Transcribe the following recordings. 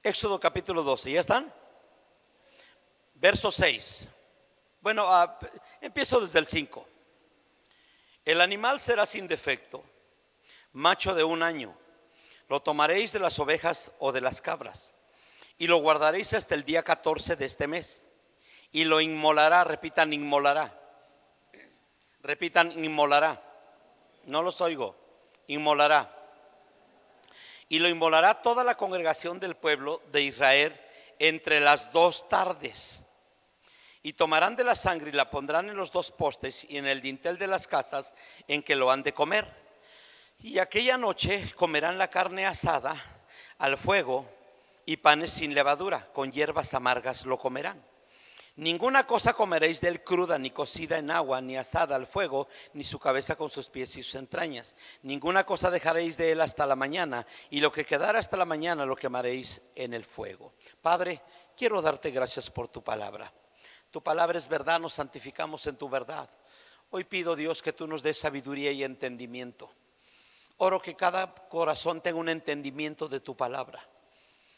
Éxodo capítulo 12, ¿ya están? Verso 6. Bueno, empiezo desde el 5. El animal será sin defecto, macho de 1 año. Lo tomaréis de las ovejas o de las cabras y lo guardaréis hasta el día 14 de este mes. Y lo inmolará, repitan inmolará, repitan inmolará. No los oigo, inmolará. Y lo inmolará toda la congregación del pueblo de Israel entre las 2 tardes. Y tomarán de la sangre y la pondrán en los 2 postes y en el dintel de las casas en que lo han de comer. Y aquella noche comerán la carne asada al fuego y panes sin levadura, con hierbas amargas lo comerán. Ninguna cosa comeréis de él cruda, ni cocida en agua, ni asada al fuego, ni su cabeza con sus pies y sus entrañas. Ninguna cosa dejaréis de él hasta la mañana, y lo que quedara hasta la mañana lo quemaréis en el fuego. Padre, quiero darte gracias por tu palabra. Tu palabra es verdad, nos santificamos en tu verdad. Hoy pido, Dios, que tú nos des sabiduría y entendimiento. Oro que cada corazón tenga un entendimiento de tu palabra.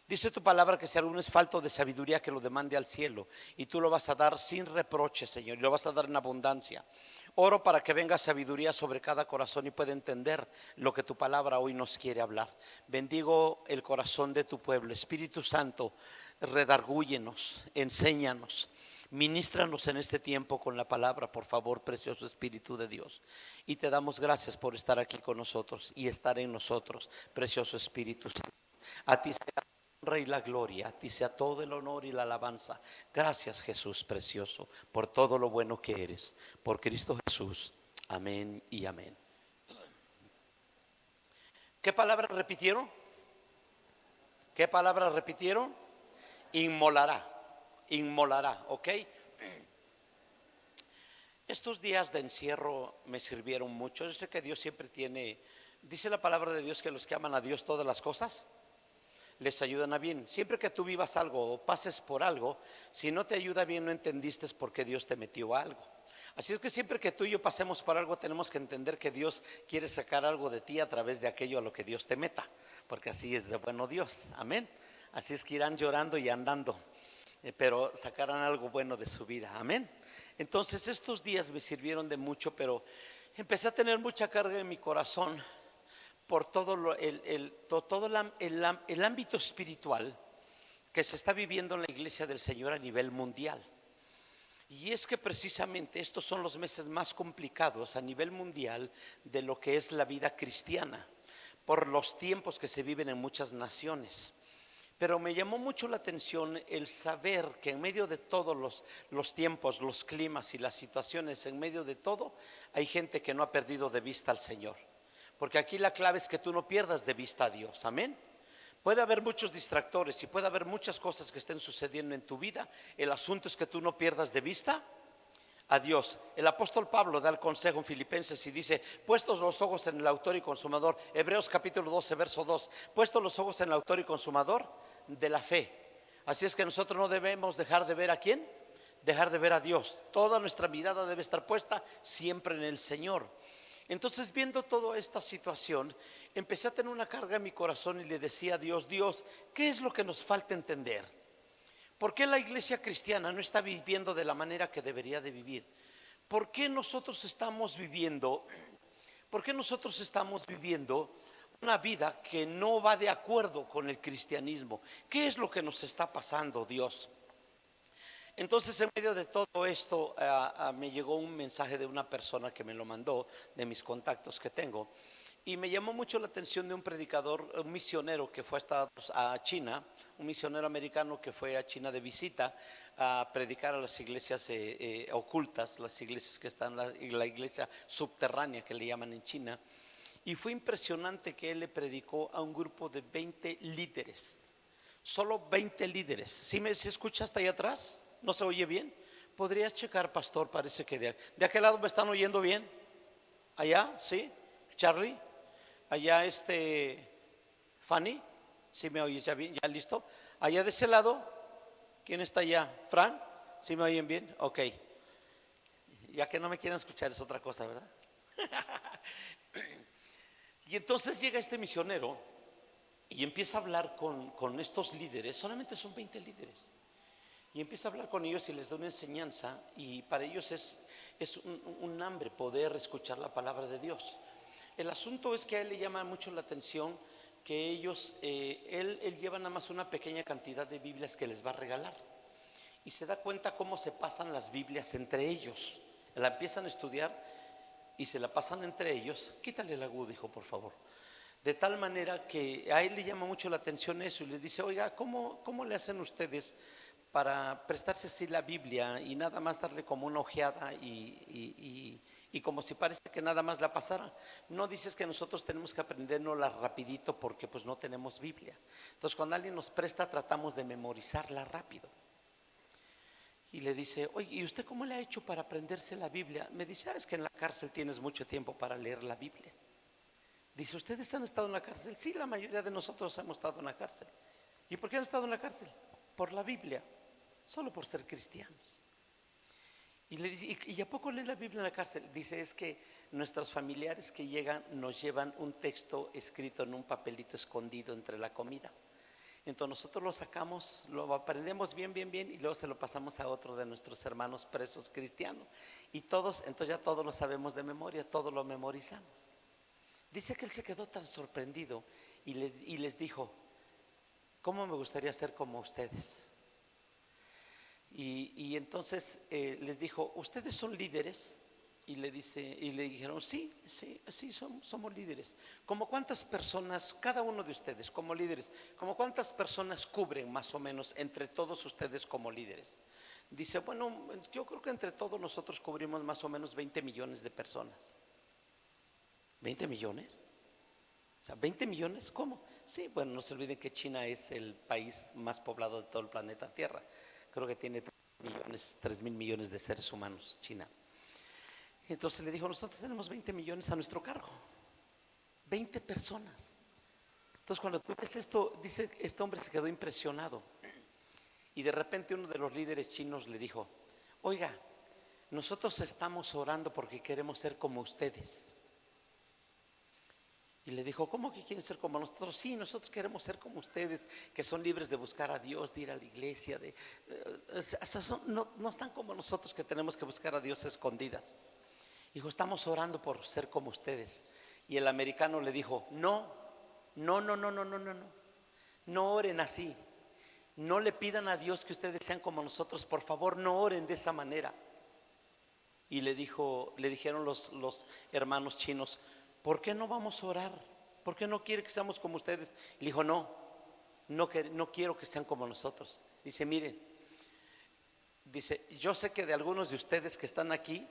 Dice tu palabra que si alguno es falto de sabiduría, que lo demande al cielo, y tú lo vas a dar sin reproche, Señor, y lo vas a dar en abundancia. Oro para que venga sabiduría sobre cada corazón y pueda entender lo que tu palabra hoy nos quiere hablar. Bendigo el corazón de tu pueblo. Espíritu Santo, redargúyenos, enséñanos. Ministranos en este tiempo con la palabra, por favor, precioso Espíritu de Dios. Y te damos gracias por estar aquí con nosotros y estar en nosotros, precioso Espíritu Santo. A ti sea la honra y la gloria, a ti sea todo el honor y la alabanza. Gracias, Jesús precioso, por todo lo bueno que eres. Por Cristo Jesús. Amén y amén. ¿Qué palabra repitieron? ¿Qué palabra repitieron? Inmolará. Inmolará, ¿ok? Estos días de encierro me sirvieron mucho. Yo sé que Dios siempre tiene, dice la palabra de Dios que los que aman a Dios todas las cosas les ayudan a bien. Siempre que tú vivas algo o pases por algo, si no te ayuda bien, no entendiste por qué Dios te metió a algo. Así es que siempre que tú y yo pasemos por algo, tenemos que entender que Dios quiere sacar algo de ti a través de aquello a lo que Dios te meta, porque así es de bueno Dios, amén. Así es que irán llorando y andando, pero sacarán algo bueno de su vida, amén. Entonces estos días me sirvieron de mucho, pero empecé a tener mucha carga en mi corazón por todo el ámbito espiritual que se está viviendo en la iglesia del Señor a nivel mundial. Y es que precisamente estos son los meses más complicados a nivel mundial de lo que es la vida cristiana, por los tiempos que se viven en muchas naciones. Pero me llamó mucho la atención el saber que en medio de todos los tiempos, los climas y las situaciones, en medio de todo, hay gente que no ha perdido de vista al Señor. Porque aquí la clave es que tú no pierdas de vista a Dios, amén. Puede haber muchos distractores y puede haber muchas cosas que estén sucediendo en tu vida. El asunto es que tú no pierdas de vista a Dios. El apóstol Pablo da el consejo en Filipenses y dice: puestos los ojos en el autor y consumador, Hebreos capítulo 12 verso 2, puestos los ojos en el autor y consumador de la fe. Así es que nosotros no debemos dejar de ver a quién, dejar de ver a Dios. Toda nuestra mirada debe estar puesta siempre en el Señor. Entonces, viendo toda esta situación, empecé a tener una carga en mi corazón y le decía a Dios: Dios, ¿qué es lo que nos falta entender? ¿Por qué la iglesia cristiana no está viviendo de la manera que debería de vivir? ¿Por qué nosotros estamos viviendo una vida que no va de acuerdo con el cristianismo? ¿Qué es lo que nos está pasando, Dios? Entonces, en medio de todo esto, me llegó un mensaje de una persona que me lo mandó, de mis contactos que tengo, y me llamó mucho la atención de un predicador, un misionero que fue a China, un misionero americano que fue a China de visita a predicar a las iglesias ocultas, las iglesias que están, la iglesia subterránea que le llaman en China. Y fue impresionante que él le predicó a un grupo de 20 líderes, solo 20 líderes. ¿Sí me escucha hasta allá atrás? ¿No se oye bien? ¿Podría checar, pastor? Parece que de aquel lado me están oyendo bien. ¿Allá? ¿Sí? ¿Charlie? ¿Allá Fanny? ¿Sí me oyes ya bien? ¿Ya listo? ¿Allá de ese lado? ¿Quién está allá? ¿Fran? ¿Sí me oyen bien? Ok. Ya que no me quieren escuchar es otra cosa, ¿verdad? Y entonces llega este misionero Y empieza a hablar con estos líderes, solamente son 20 líderes. Y empieza a hablar con ellos y les da una enseñanza, y para ellos es un hambre poder escuchar la palabra de Dios. El asunto es que a él le llama mucho la atención que ellos, él lleva nada más una pequeña cantidad de Biblias que les va a regalar. Y se da cuenta cómo se pasan las Biblias entre ellos. La empiezan a estudiar y se la pasan entre ellos. Quítale el agudo, hijo, por favor. De tal manera que a él le llama mucho la atención eso y le dice: oiga, ¿cómo le hacen ustedes para prestarse así la Biblia y nada más darle como una ojeada y como si parece que nada más la pasara? No dices que nosotros tenemos que aprendernosla rapidito porque pues no tenemos Biblia. Entonces cuando alguien nos presta tratamos de memorizarla rápido. Y le dice: oye, ¿y usted cómo le ha hecho para aprenderse la Biblia? Me dice: es que en la cárcel tienes mucho tiempo para leer la Biblia. Dice: ¿ustedes han estado en la cárcel? Sí, la mayoría de nosotros hemos estado en la cárcel. ¿Y por qué han estado en la cárcel? Por la Biblia, solo por ser cristianos. Y le dice: ¿y a poco leen la Biblia en la cárcel? Dice: es que nuestros familiares que llegan nos llevan un texto escrito en un papelito escondido entre la comida. Entonces nosotros lo sacamos, lo aprendemos bien y luego se lo pasamos a otro de nuestros hermanos presos cristianos. Y todos, entonces ya todos lo sabemos de memoria, todos lo memorizamos. Dice que él se quedó tan sorprendido y les dijo: ¿cómo me gustaría ser como ustedes? Y entonces les dijo: ¿ustedes son líderes? Y le dijeron: sí, somos líderes. ¿Cómo cuántas personas, cada uno de ustedes como líderes, como cuántas personas cubren más o menos entre todos ustedes como líderes? Dice: bueno, yo creo que entre todos nosotros cubrimos más o menos 20 millones de personas. ¿20 millones? O sea, ¿20 millones? ¿Cómo? Sí, bueno, no se olviden que China es el país más poblado de todo el planeta Tierra. Creo que tiene 3.000 millones de seres humanos, China. Entonces le dijo: nosotros tenemos 20 millones a nuestro cargo. 20 personas. Entonces cuando tú ves esto, dice, este hombre se quedó impresionado. Y de repente uno de los líderes chinos le dijo: oiga, nosotros estamos orando porque queremos ser como ustedes. Y le dijo: ¿cómo que quieren ser como nosotros? Sí, nosotros queremos ser como ustedes, que son libres de buscar a Dios, de ir a la iglesia, no están como nosotros, que tenemos que buscar a Dios a escondidas. Dijo: estamos orando por ser como ustedes. Y el americano le dijo: no oren así. No le pidan a Dios que ustedes sean como nosotros, por favor, no oren de esa manera. Y le dijeron los hermanos chinos: ¿por qué no vamos a orar? ¿Por qué no quiere que seamos como ustedes? Y le dijo: no quiero que sean como nosotros. Dice: miren, dice, yo sé que de algunos de ustedes que están aquí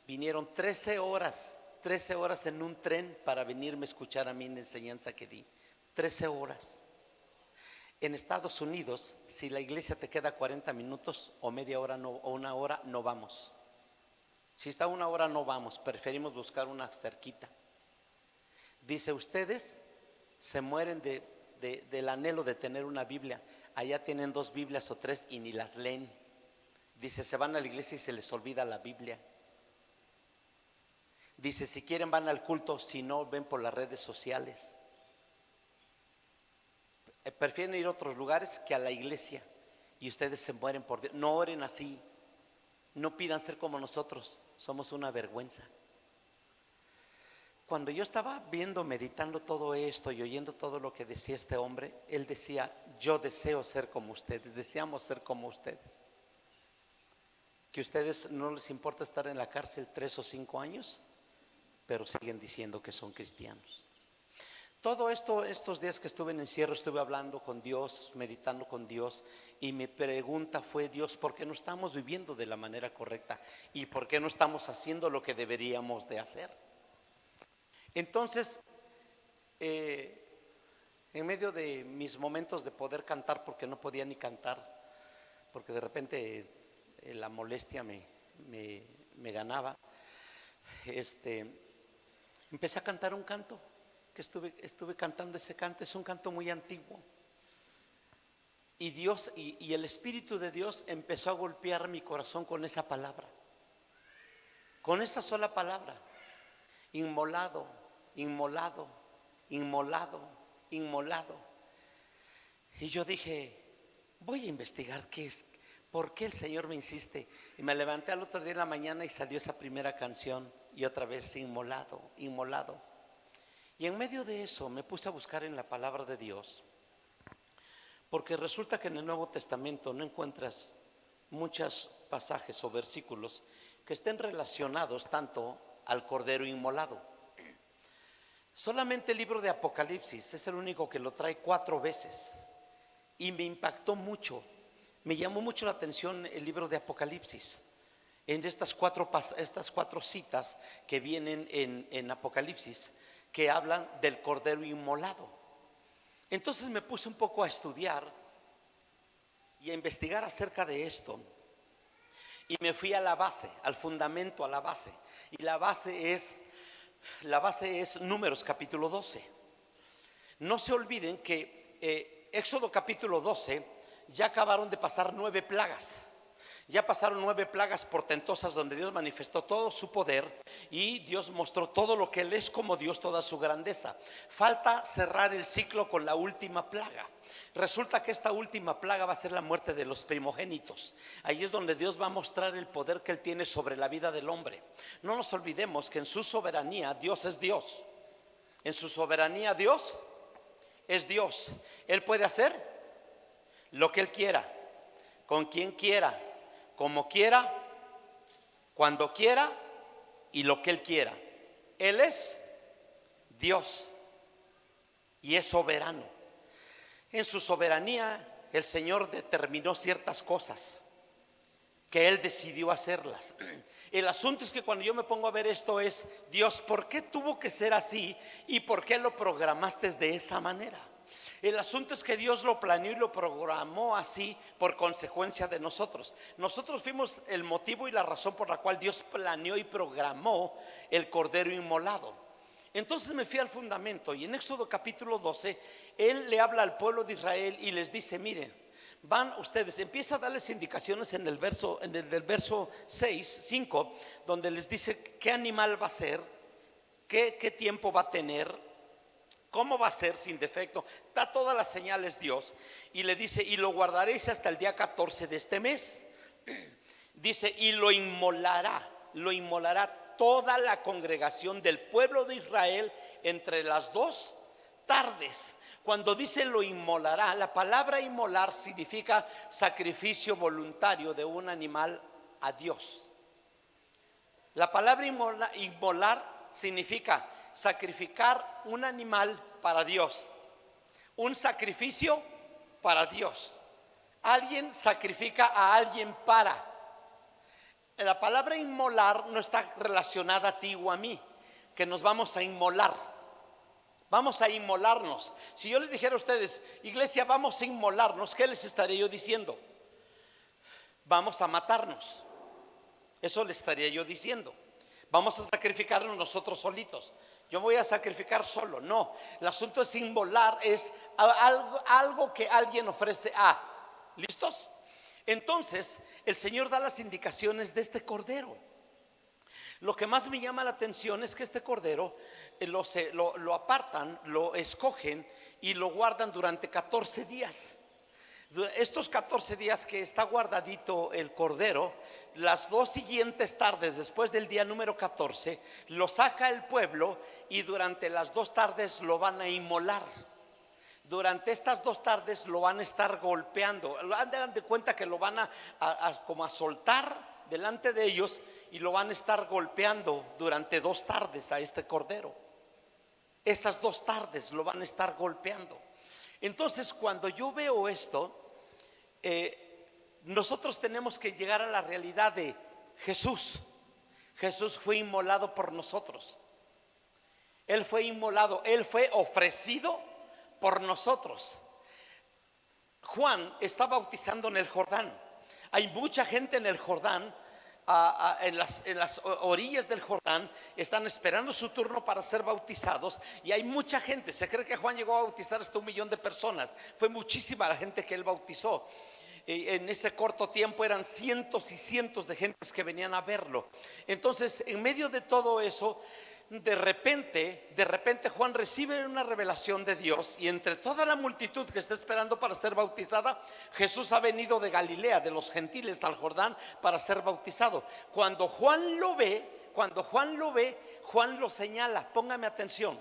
vinieron 13 horas en un tren para venirme a escuchar a mí en la enseñanza que di. 13 horas. En Estados Unidos, si la iglesia te queda 40 minutos o media hora o una hora, no vamos. Si está una hora, no vamos, preferimos buscar una cerquita. Dice: ustedes se mueren del anhelo de tener una Biblia. Allá tienen 2 Biblias o 3 y ni las leen. Dice: se van a la iglesia y se les olvida la Biblia. Dice: si quieren van al culto, si no, ven por las redes sociales. Prefieren ir a otros lugares que a la iglesia. Y ustedes se mueren por Dios. No oren así. No pidan ser como nosotros. Somos una vergüenza. Cuando yo estaba meditando todo esto y oyendo todo lo que decía este hombre, él decía: yo deseo ser como ustedes, deseamos ser como ustedes. Que ustedes no les importa estar en la cárcel 3 o 5 años, pero siguen diciendo que son cristianos. Todo esto, estos días que estuve en encierro, estuve hablando con Dios, meditando con Dios, y mi pregunta fue: Dios, ¿por qué no estamos viviendo de la manera correcta? ¿Y por qué no estamos haciendo lo que deberíamos de hacer? Entonces, en medio de mis momentos de poder cantar, porque no podía ni cantar, porque de repente la molestia me ganaba, empecé a cantar un canto, que estuve cantando ese canto. Es un canto muy antiguo. Y Dios y el Espíritu de Dios empezó a golpear mi corazón con esa palabra, con esa sola palabra: inmolado, inmolado, inmolado, inmolado. Y yo dije, voy a investigar qué es, por qué el Señor me insiste. Y me levanté al otro día en la mañana y salió esa primera canción, y otra vez inmolado, inmolado. Y en medio de eso me puse a buscar en la palabra de Dios, porque resulta que en el Nuevo Testamento no encuentras muchos pasajes o versículos que estén relacionados tanto al cordero inmolado. Solamente el libro de Apocalipsis es el único que lo trae 4 veces. Y me impactó mucho, me llamó mucho la atención el libro de Apocalipsis. En estas cuatro citas que vienen en Apocalipsis, que hablan del cordero inmolado. Entonces me puse un poco a estudiar y a investigar acerca de esto. Y me fui a la base, al fundamento, a la base. Y la base es Números capítulo 12. No se olviden que Éxodo capítulo 12 ya acabaron de pasar 9 plagas. Ya pasaron 9 plagas portentosas donde Dios manifestó todo su poder y Dios mostró todo lo que Él es como Dios, toda su grandeza. Falta cerrar el ciclo con la última plaga. Resulta que esta última plaga va a ser la muerte de los primogénitos. Ahí es donde Dios va a mostrar el poder que Él tiene sobre la vida del hombre. No nos olvidemos que en su soberanía Dios es Dios. En su soberanía Dios es Dios. Él puede hacer lo que Él quiera, con quien quiera, como quiera, cuando quiera y lo que Él quiera. Él es Dios y es soberano. En su soberanía el Señor determinó ciertas cosas que Él decidió hacerlas. El asunto es que cuando yo me pongo a ver esto es, Dios, ¿por qué tuvo que ser así y por qué lo programaste de esa manera? El asunto es que Dios lo planeó y lo programó así por consecuencia de nosotros. Nosotros fuimos el motivo y la razón por la cual Dios planeó y programó el cordero inmolado. Entonces me fui al fundamento y en Éxodo capítulo 12 Él le habla al pueblo de Israel y les dice, miren, van ustedes, empieza a darles indicaciones en el verso 6, 5, donde les dice qué animal va a ser, qué tiempo va a tener, cómo va a ser sin defecto, da todas las señales Dios y le dice, y lo guardaréis hasta el día 14 de este mes. Dice, y lo inmolará toda la congregación del pueblo de Israel entre las 2 tardes. Cuando dice lo inmolará, la palabra inmolar significa sacrificio voluntario de un animal a Dios. La palabra inmolar significa sacrificar un animal para Dios, un sacrificio para Dios. Alguien sacrifica a alguien para. La palabra inmolar no está relacionada a ti o a mí, que nos vamos a inmolar. Vamos a inmolarnos. Si yo les dijera a ustedes, iglesia, vamos a inmolarnos, ¿qué les estaría yo diciendo? Vamos a matarnos. Eso les estaría yo diciendo. Vamos a sacrificarnos nosotros solitos. Yo voy a sacrificar solo. No, el asunto es inmolar, es algo que alguien ofrece a. ¿Listos? Entonces el Señor da las indicaciones de este cordero. Lo que más me llama la atención es que este cordero lo apartan, lo escogen y lo guardan durante 14 días. Estos 14 días que está guardadito el cordero, las 2 siguientes tardes después del día número 14, lo saca el pueblo y durante las 2 tardes lo van a inmolar. Durante estas 2 tardes lo van a estar golpeando. Hagan de cuenta que lo van como a soltar delante de ellos y lo van a estar golpeando durante 2 tardes a este cordero. Esas 2 tardes lo van a estar golpeando. Entonces cuando yo veo esto, nosotros tenemos que llegar a la realidad de Jesús. Jesús fue inmolado por nosotros. Él fue inmolado, Él fue ofrecido por nosotros. Juan está bautizando en el Jordán. Hay mucha gente en el Jordán, en las orillas del Jordán, están esperando su turno para ser bautizados. Y hay mucha gente, se cree que Juan llegó a bautizar hasta 1 millón de personas. Fue muchísima la gente que él bautizó. En ese corto tiempo eran cientos y cientos de gentes que venían a verlo. Entonces, en medio de todo eso, de repente Juan recibe una revelación de Dios, y entre toda la multitud que está esperando para ser bautizada, Jesús ha venido de Galilea, de los gentiles, al Jordán para ser bautizado. Cuando Juan lo ve, Juan lo señala. Póngame atención.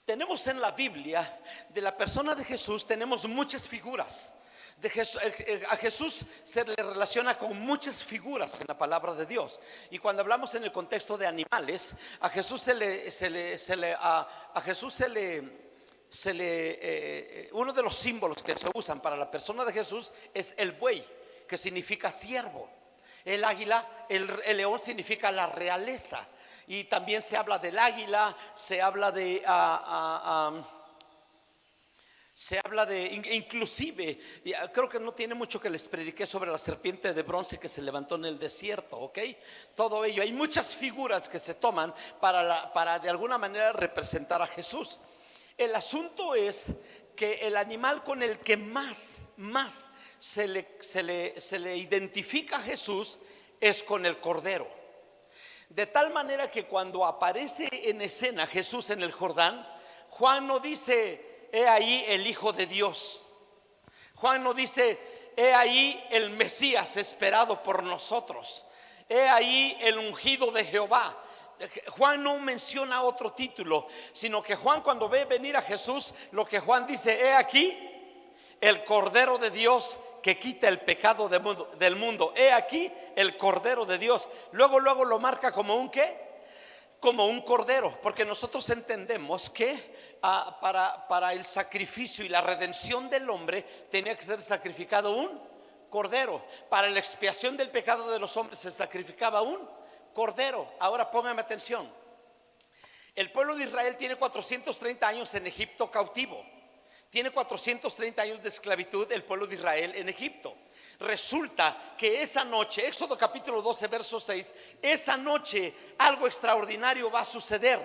Tenemos en la Biblia de la persona de Jesús, tenemos muchas figuras. A Jesús se le relaciona con muchas figuras en la palabra de Dios. Y cuando hablamos en el contexto de animales, a Jesús uno de los símbolos que se usan para la persona de Jesús es el buey, que significa siervo. El águila, el león significa la realeza. Y también se habla del águila, se habla de inclusive, creo que no tiene mucho que les prediqué sobre la serpiente de bronce que se levantó en el desierto, ¿ok? Todo ello, hay muchas figuras que se toman para de alguna manera representar a Jesús. El asunto es que el animal con el que más se le identifica a Jesús es con el cordero. De tal manera que cuando aparece en escena Jesús en el Jordán, Juan no dice: he ahí el Hijo de Dios. Juan no dice: he ahí el Mesías esperado por nosotros. He ahí el ungido de Jehová. Juan no menciona otro título, sino que Juan, cuando ve venir a Jesús, lo que Juan dice: he aquí el Cordero de Dios que quita el pecado del mundo. He aquí el Cordero de Dios. Luego lo marca como un ¿qué? Como un cordero, porque nosotros entendemos que para el sacrificio y la redención del hombre tenía que ser sacrificado un cordero. Para la expiación del pecado de los hombres se sacrificaba un cordero. Ahora póngame atención. El pueblo de Israel tiene 430 años en Egipto cautivo. Tiene 430 años de esclavitud el pueblo de Israel en Egipto. Resulta que esa noche, Éxodo capítulo 12 verso 6, esa noche algo extraordinario va a suceder.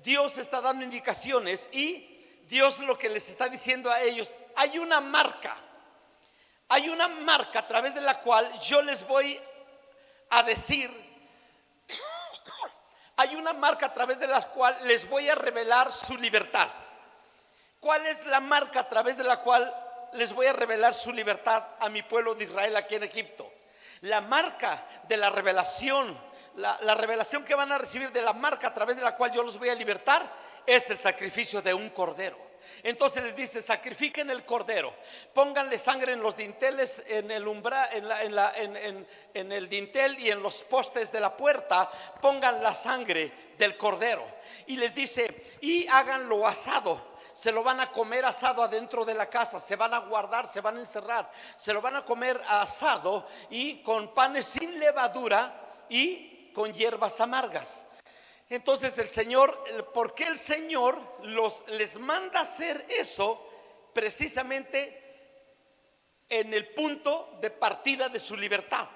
Dios está dando indicaciones, y Dios lo que les está diciendo a ellos: hay una marca a través de la cual yo les voy a decir, hay una marca a través de la cual les voy a revelar su libertad. ¿Cuál es la marca a través de la cual les voy a revelar su libertad a mi pueblo de Israel aquí en Egipto? La marca de la revelación, la revelación que van a recibir de la marca a través de la cual yo los voy a libertar, es el sacrificio de un cordero. Entonces les dice: sacrifiquen el cordero, pónganle sangre en los dinteles, en el umbral, en el dintel y en los postes de la puerta, pongan la sangre del cordero. Y les dice: y háganlo asado. Se lo van a comer asado adentro de la casa, se van a guardar, se van a encerrar, se lo van a comer asado y con panes sin levadura y con hierbas amargas. Entonces el Señor, ¿por qué el Señor les manda hacer eso? Precisamente en el punto de partida de su libertad.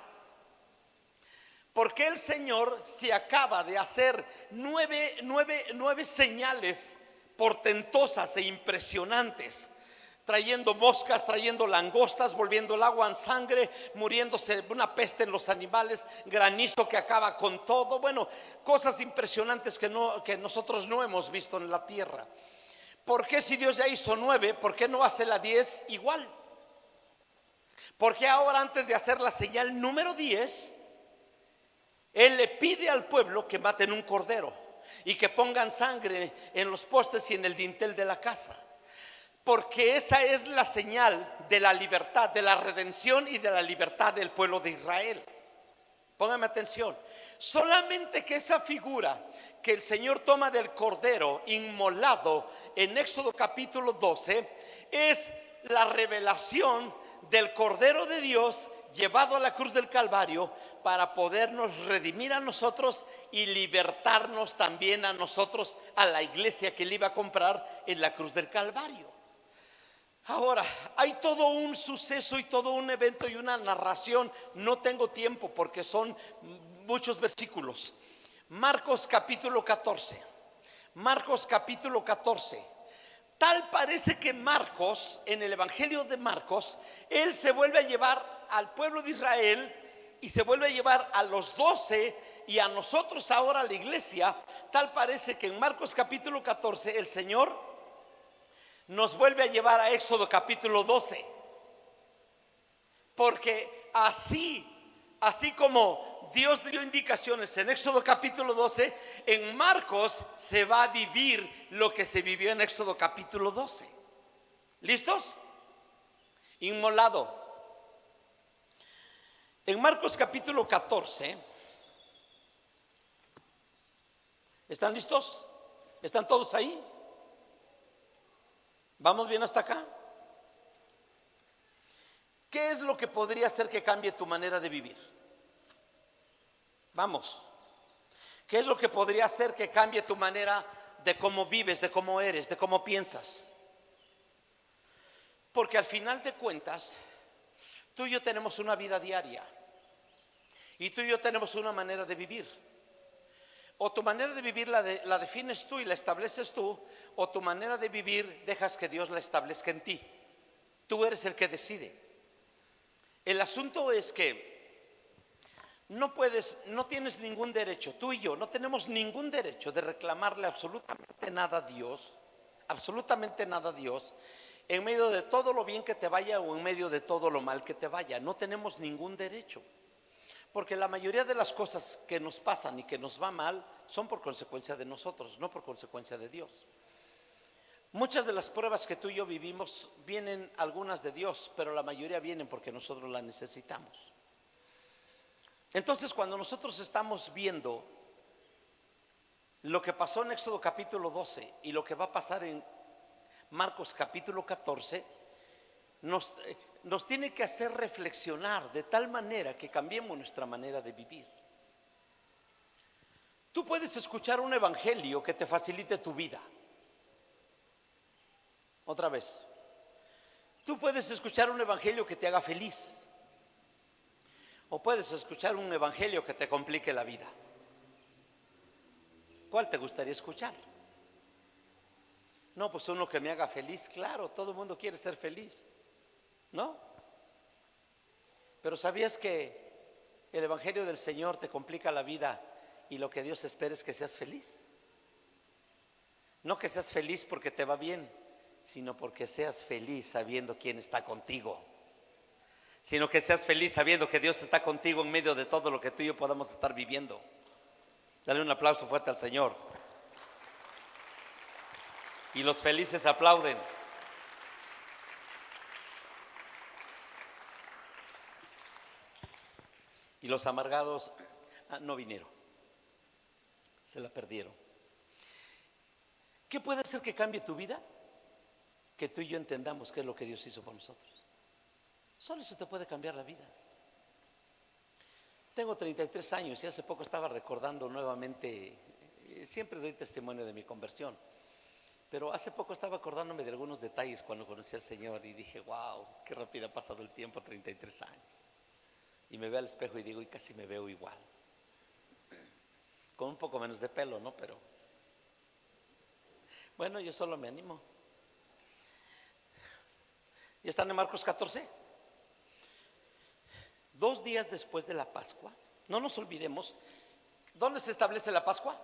Porque el Señor se acaba de hacer nueve señales portentosas e impresionantes, trayendo moscas, trayendo langostas, volviendo el agua en sangre, muriéndose una peste en los animales, granizo que acaba con todo. Bueno, cosas impresionantes que nosotros no hemos visto en la tierra. ¿Por qué, si Dios ya hizo 9, por qué no hace la 10 igual? ¿Por qué ahora, antes de hacer la señal número 10, Él le pide al pueblo que maten un cordero y que pongan sangre en los postes y en el dintel de la casa? Porque esa es la señal de la libertad, de la redención y de la libertad del pueblo de Israel. Póngame atención. Solamente que esa figura que el Señor toma del cordero inmolado en Éxodo capítulo 12 es la revelación del Cordero de Dios llevado a la cruz del Calvario para podernos redimir a nosotros y libertarnos también a nosotros, a la iglesia que Él iba a comprar en la cruz del Calvario. Ahora, hay todo un suceso y todo un evento y una narración. No tengo tiempo porque son muchos versículos. Marcos capítulo 14. Marcos capítulo 14. Tal parece que Marcos, en el Evangelio de Marcos, él se vuelve a llevar al pueblo de Israel y se vuelve a llevar a los 12 y a nosotros ahora, la iglesia, tal parece que en Marcos capítulo 14 el Señor nos vuelve a llevar a Éxodo capítulo 12. Porque así como Dios dio indicaciones en Éxodo capítulo 12, en Marcos se va a vivir lo que se vivió en Éxodo capítulo 12. ¿Listos? Inmolado. En Marcos capítulo 14, ¿están listos? ¿Están todos ahí? ¿Vamos bien hasta acá? ¿Qué es lo que podría hacer que cambie tu manera de vivir? Vamos. ¿Qué es lo que podría hacer que cambie tu manera de cómo vives, de cómo eres, de cómo piensas? Porque al final de cuentas, tú y yo tenemos una vida diaria y tú y yo tenemos una manera de vivir. O tu manera de vivir la defines tú y la estableces tú, o tu manera de vivir dejas que Dios la establezca en ti. Tú eres el que decide. El asunto es que no tienes ningún derecho, tú y yo no tenemos ningún derecho de reclamarle absolutamente nada a Dios, en medio de todo lo bien que te vaya o en medio de todo lo mal que te vaya. No tenemos ningún derecho, porque la mayoría de las cosas que nos pasan y que nos va mal son por consecuencia de nosotros, no por consecuencia de Dios. Muchas de las pruebas que tú y yo vivimos vienen algunas de Dios, pero la mayoría vienen porque nosotros las necesitamos. Entonces, cuando nosotros estamos viendo lo que pasó en Éxodo capítulo 12 y lo que va a pasar en Marcos capítulo 14, nos tiene que hacer reflexionar de tal manera que cambiemos nuestra manera de vivir. Tú puedes escuchar un evangelio que te facilite tu vida. Otra vez, tú puedes escuchar un evangelio que te haga feliz, o puedes escuchar un evangelio que te complique la vida. ¿Cuál te gustaría escuchar? No, pues uno que me haga feliz. Claro, todo el mundo quiere ser feliz, ¿no? Pero ¿sabías que el evangelio del Señor te complica la vida y lo que Dios espera es que seas feliz? No que seas feliz porque te va bien, sino porque seas feliz sabiendo quién está contigo. Sino que seas feliz sabiendo que Dios está contigo en medio de todo lo que tú y yo podamos estar viviendo. Dale un aplauso fuerte al Señor. Y los felices aplauden. Y los amargados no vinieron, se la perdieron. ¿Qué puede hacer que cambie tu vida? Que tú y yo entendamos qué es lo que Dios hizo por nosotros. Solo eso te puede cambiar la vida. Tengo 33 años y hace poco estaba recordando nuevamente, siempre doy testimonio de mi conversión, pero hace poco estaba acordándome de algunos detalles cuando conocí al Señor y dije, wow, qué rápido ha pasado el tiempo, 33 años. Y me veo al espejo y digo, y casi me veo igual. Con un poco menos de pelo, ¿no? Pero bueno, yo solo me animo. ¿Ya están en Marcos 14? 2 días después de la Pascua, no nos olvidemos, ¿dónde se establece la Pascua?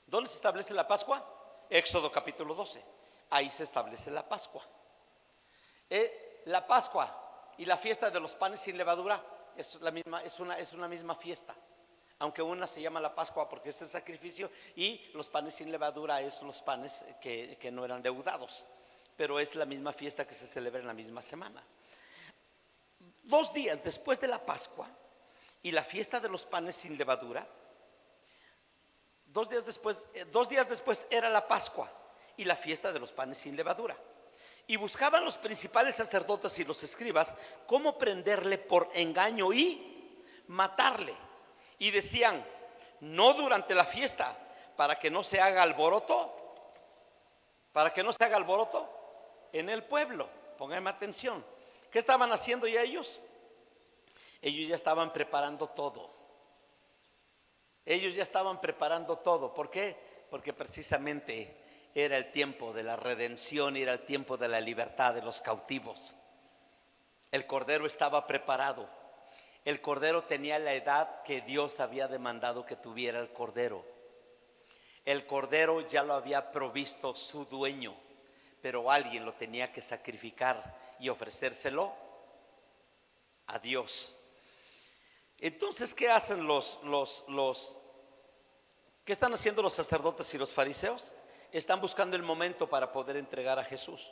¿Dónde se establece la Pascua? Éxodo capítulo 12. Ahí se establece la Pascua. La Pascua y la fiesta de los panes sin levadura es una misma fiesta. Aunque una se llama la Pascua porque es el sacrificio y los panes sin levadura es los panes que no eran leudados. Pero es la misma fiesta que se celebra en la misma semana. 2 días después de la Pascua y la fiesta de los panes sin levadura, 2 días después era la Pascua y la fiesta de los panes sin levadura. Y buscaban los principales sacerdotes y los escribas cómo prenderle por engaño y matarle. Y decían, no durante la fiesta, para que no se haga alboroto en el pueblo. Pónganme atención. ¿Qué estaban haciendo ya ellos? Ellos ya estaban preparando todo. ¿Por qué? Porque precisamente era el tiempo de la redención y era el tiempo de la libertad de los cautivos. El cordero estaba preparado. El cordero tenía la edad que Dios había demandado que tuviera el cordero. El cordero ya lo había provisto su dueño, pero alguien lo tenía que sacrificar y ofrecérselo a Dios. Entonces, ¿qué hacen qué están haciendo los sacerdotes y los fariseos? Están buscando el momento para poder entregar a Jesús.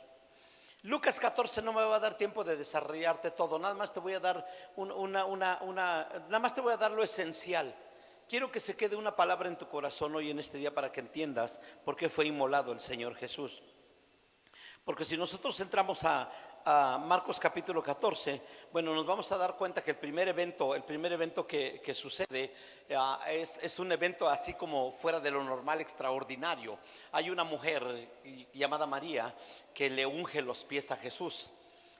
Lucas 14 no me va a dar tiempo de desarrollarte todo, nada más te voy a dar nada más te voy a dar lo esencial. Quiero que se quede una palabra en tu corazón hoy en este día para que entiendas por qué fue inmolado el Señor Jesús. Porque si nosotros entramos a Marcos capítulo 14, bueno, nos vamos a dar cuenta que el primer evento que sucede es un evento así como fuera de lo normal, extraordinario. Hay una mujer llamada María que le unge los pies a Jesús.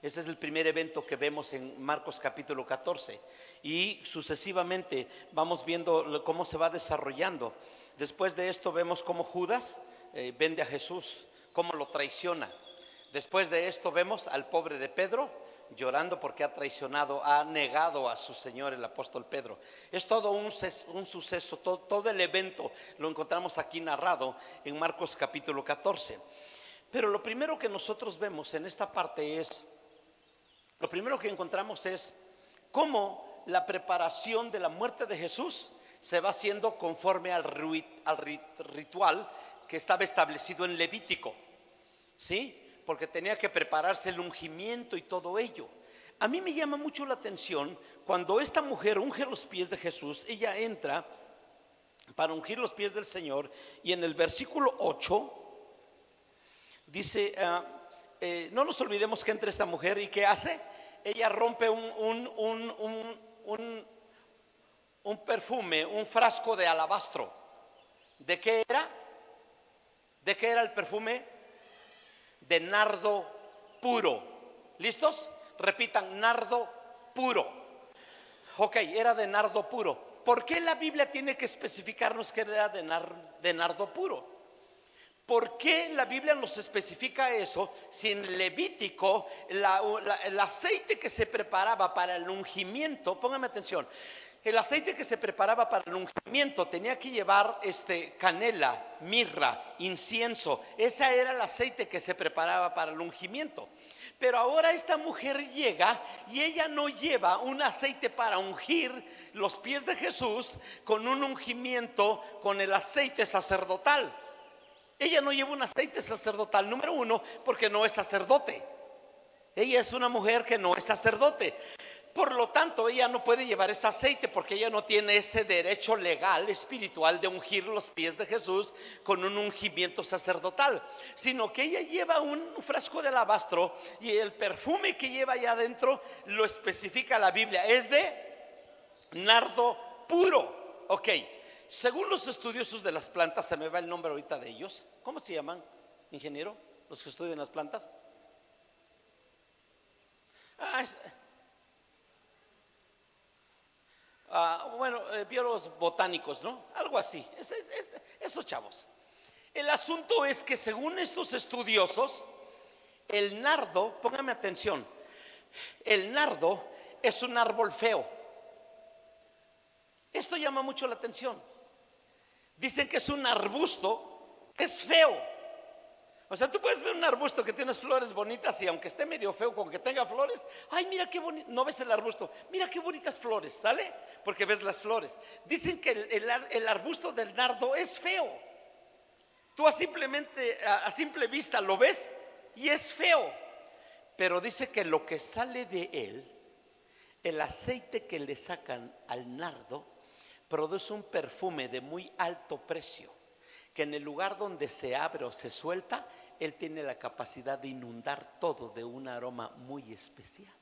Ese es el primer evento que vemos en Marcos capítulo 14 y sucesivamente vamos viendo cómo se va desarrollando. Después de esto vemos cómo Judas vende a Jesús, cómo lo traiciona. Después de esto vemos al pobre de Pedro llorando porque ha negado a su Señor, el apóstol Pedro. Es todo un suceso, todo el evento lo encontramos aquí narrado en Marcos capítulo 14. Pero lo primero que nosotros vemos en esta parte lo primero que encontramos es cómo la preparación de la muerte de Jesús se va haciendo conforme al ritual que estaba establecido en Levítico, ¿sí? Porque tenía que prepararse el ungimiento y todo ello. A mí me llama mucho la atención cuando esta mujer unge los pies de Jesús. Ella entra para ungir los pies del Señor y en el versículo 8 dice, no nos olvidemos que entra esta mujer y ¿qué hace? Ella rompe un perfume, un frasco de alabastro. ¿De qué era? ¿De qué era el perfume? De nardo puro. ¿Listos? Repitan, nardo puro. Ok, era de nardo puro. ¿Por qué la Biblia tiene que especificarnos que era de nardo puro? ¿Por qué la Biblia nos especifica eso si en Levítico el aceite que se preparaba para el ungimiento, pónganme atención, el aceite que se preparaba para el ungimiento tenía que llevar canela, mirra, incienso. Ese era el aceite que se preparaba para el ungimiento. Pero ahora esta mujer llega y ella no lleva un aceite para ungir los pies de Jesús con un ungimiento con el aceite sacerdotal. Ella no lleva un aceite sacerdotal, número uno, porque no es sacerdote. Ella es una mujer que no es sacerdote. Por lo tanto, ella no puede llevar ese aceite porque ella no tiene ese derecho legal, espiritual de ungir los pies de Jesús con un ungimiento sacerdotal, sino que ella lleva un frasco de alabastro y el perfume que lleva allá adentro lo especifica la Biblia, es de nardo puro. Ok, según los estudiosos de las plantas, se me va el nombre ahorita de ellos. ¿Cómo se llaman, ingeniero, los que estudian las plantas? Biólogos botánicos, ¿no? Algo así, esos chavos. El asunto es que según estos estudiosos, el nardo, póngame atención, el nardo es un árbol feo. Esto llama mucho la atención. Dicen que es un arbusto, es feo. O sea, tú puedes ver un arbusto que tiene flores bonitas y aunque esté medio feo, con que tenga flores, ay, mira qué bonito, no ves el arbusto, mira qué bonitas flores, ¿sale? Porque ves las flores. Dicen que el arbusto del nardo es feo. Tú a simple vista lo ves y es feo. Pero dice que lo que sale de él, el aceite que le sacan al nardo, produce un perfume de muy alto precio, que en el lugar donde se abre o se suelta, él tiene la capacidad de inundar todo de un aroma muy especial.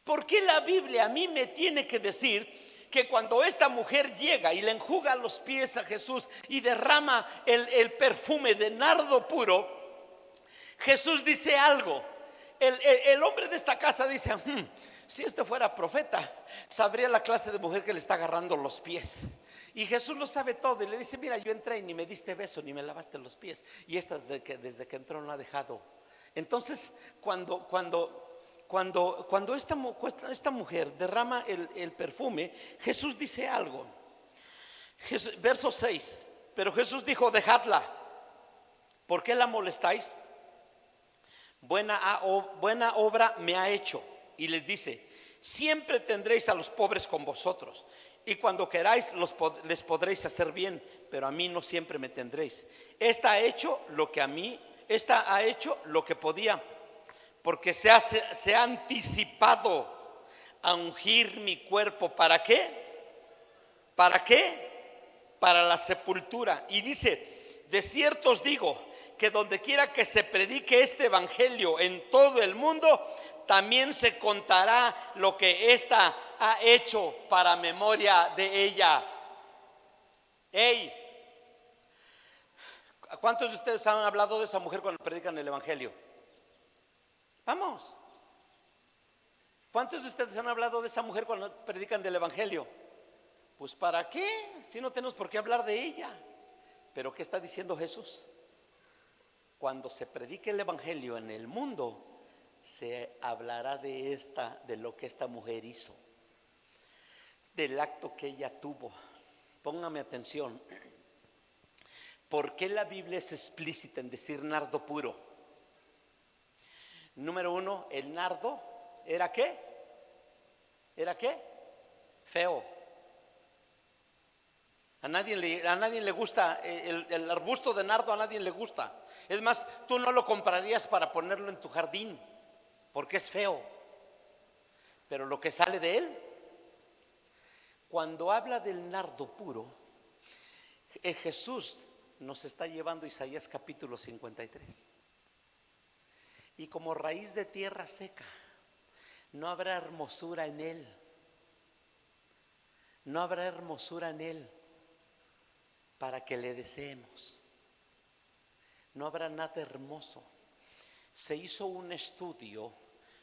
¿Por qué la Biblia a mí me tiene que decir que cuando esta mujer llega y le enjuga los pies a Jesús y derrama el perfume de nardo puro, Jesús dice algo? El hombre de esta casa dice, si este fuera profeta, sabría la clase de mujer que le está agarrando los pies. Y Jesús lo sabe todo y le dice, mira, yo entré y ni me diste beso, ni me lavaste los pies. Y esta desde que entró no ha dejado. Entonces, cuando cuando esta mujer derrama el perfume, Jesús dice algo. Verso 6. Pero Jesús dijo: dejadla, ¿por qué la molestáis? Buena obra me ha hecho. Y les dice: siempre tendréis a los pobres con vosotros, y cuando queráis les podréis hacer bien, pero a mí no siempre me tendréis. Esta ha hecho lo que podía, porque se ha anticipado a ungir mi cuerpo. ¿Para qué? ¿Para qué? Para la sepultura. Y dice: de cierto os digo que donde quiera que se predique este evangelio en todo el mundo, también se contará lo que ésta ha hecho para memoria de ella. Hey, ¿cuántos de ustedes han hablado de esa mujer cuando predican el evangelio? Vamos. ¿Cuántos de ustedes han hablado de esa mujer cuando predican del evangelio? Pues ¿para qué? Si no tenemos por qué hablar de ella. Pero ¿qué está diciendo Jesús? Cuando se predique el evangelio en el mundo, se hablará de lo que esta mujer hizo, del acto que ella tuvo. Póngame atención. ¿Por qué la Biblia es explícita en decir nardo puro? Número uno, el nardo ¿era qué? ¿Era qué? Feo. A nadie le gusta el arbusto de nardo, a nadie le gusta. Es más, tú no lo comprarías para ponerlo en tu jardín, porque es feo. Pero lo que sale de él, cuando habla del nardo puro, Jesús nos está llevando a Isaías capítulo 53. Y como raíz de tierra seca, no habrá hermosura en él. No habrá hermosura en él para que le deseemos. No habrá nada hermoso. Se hizo un estudio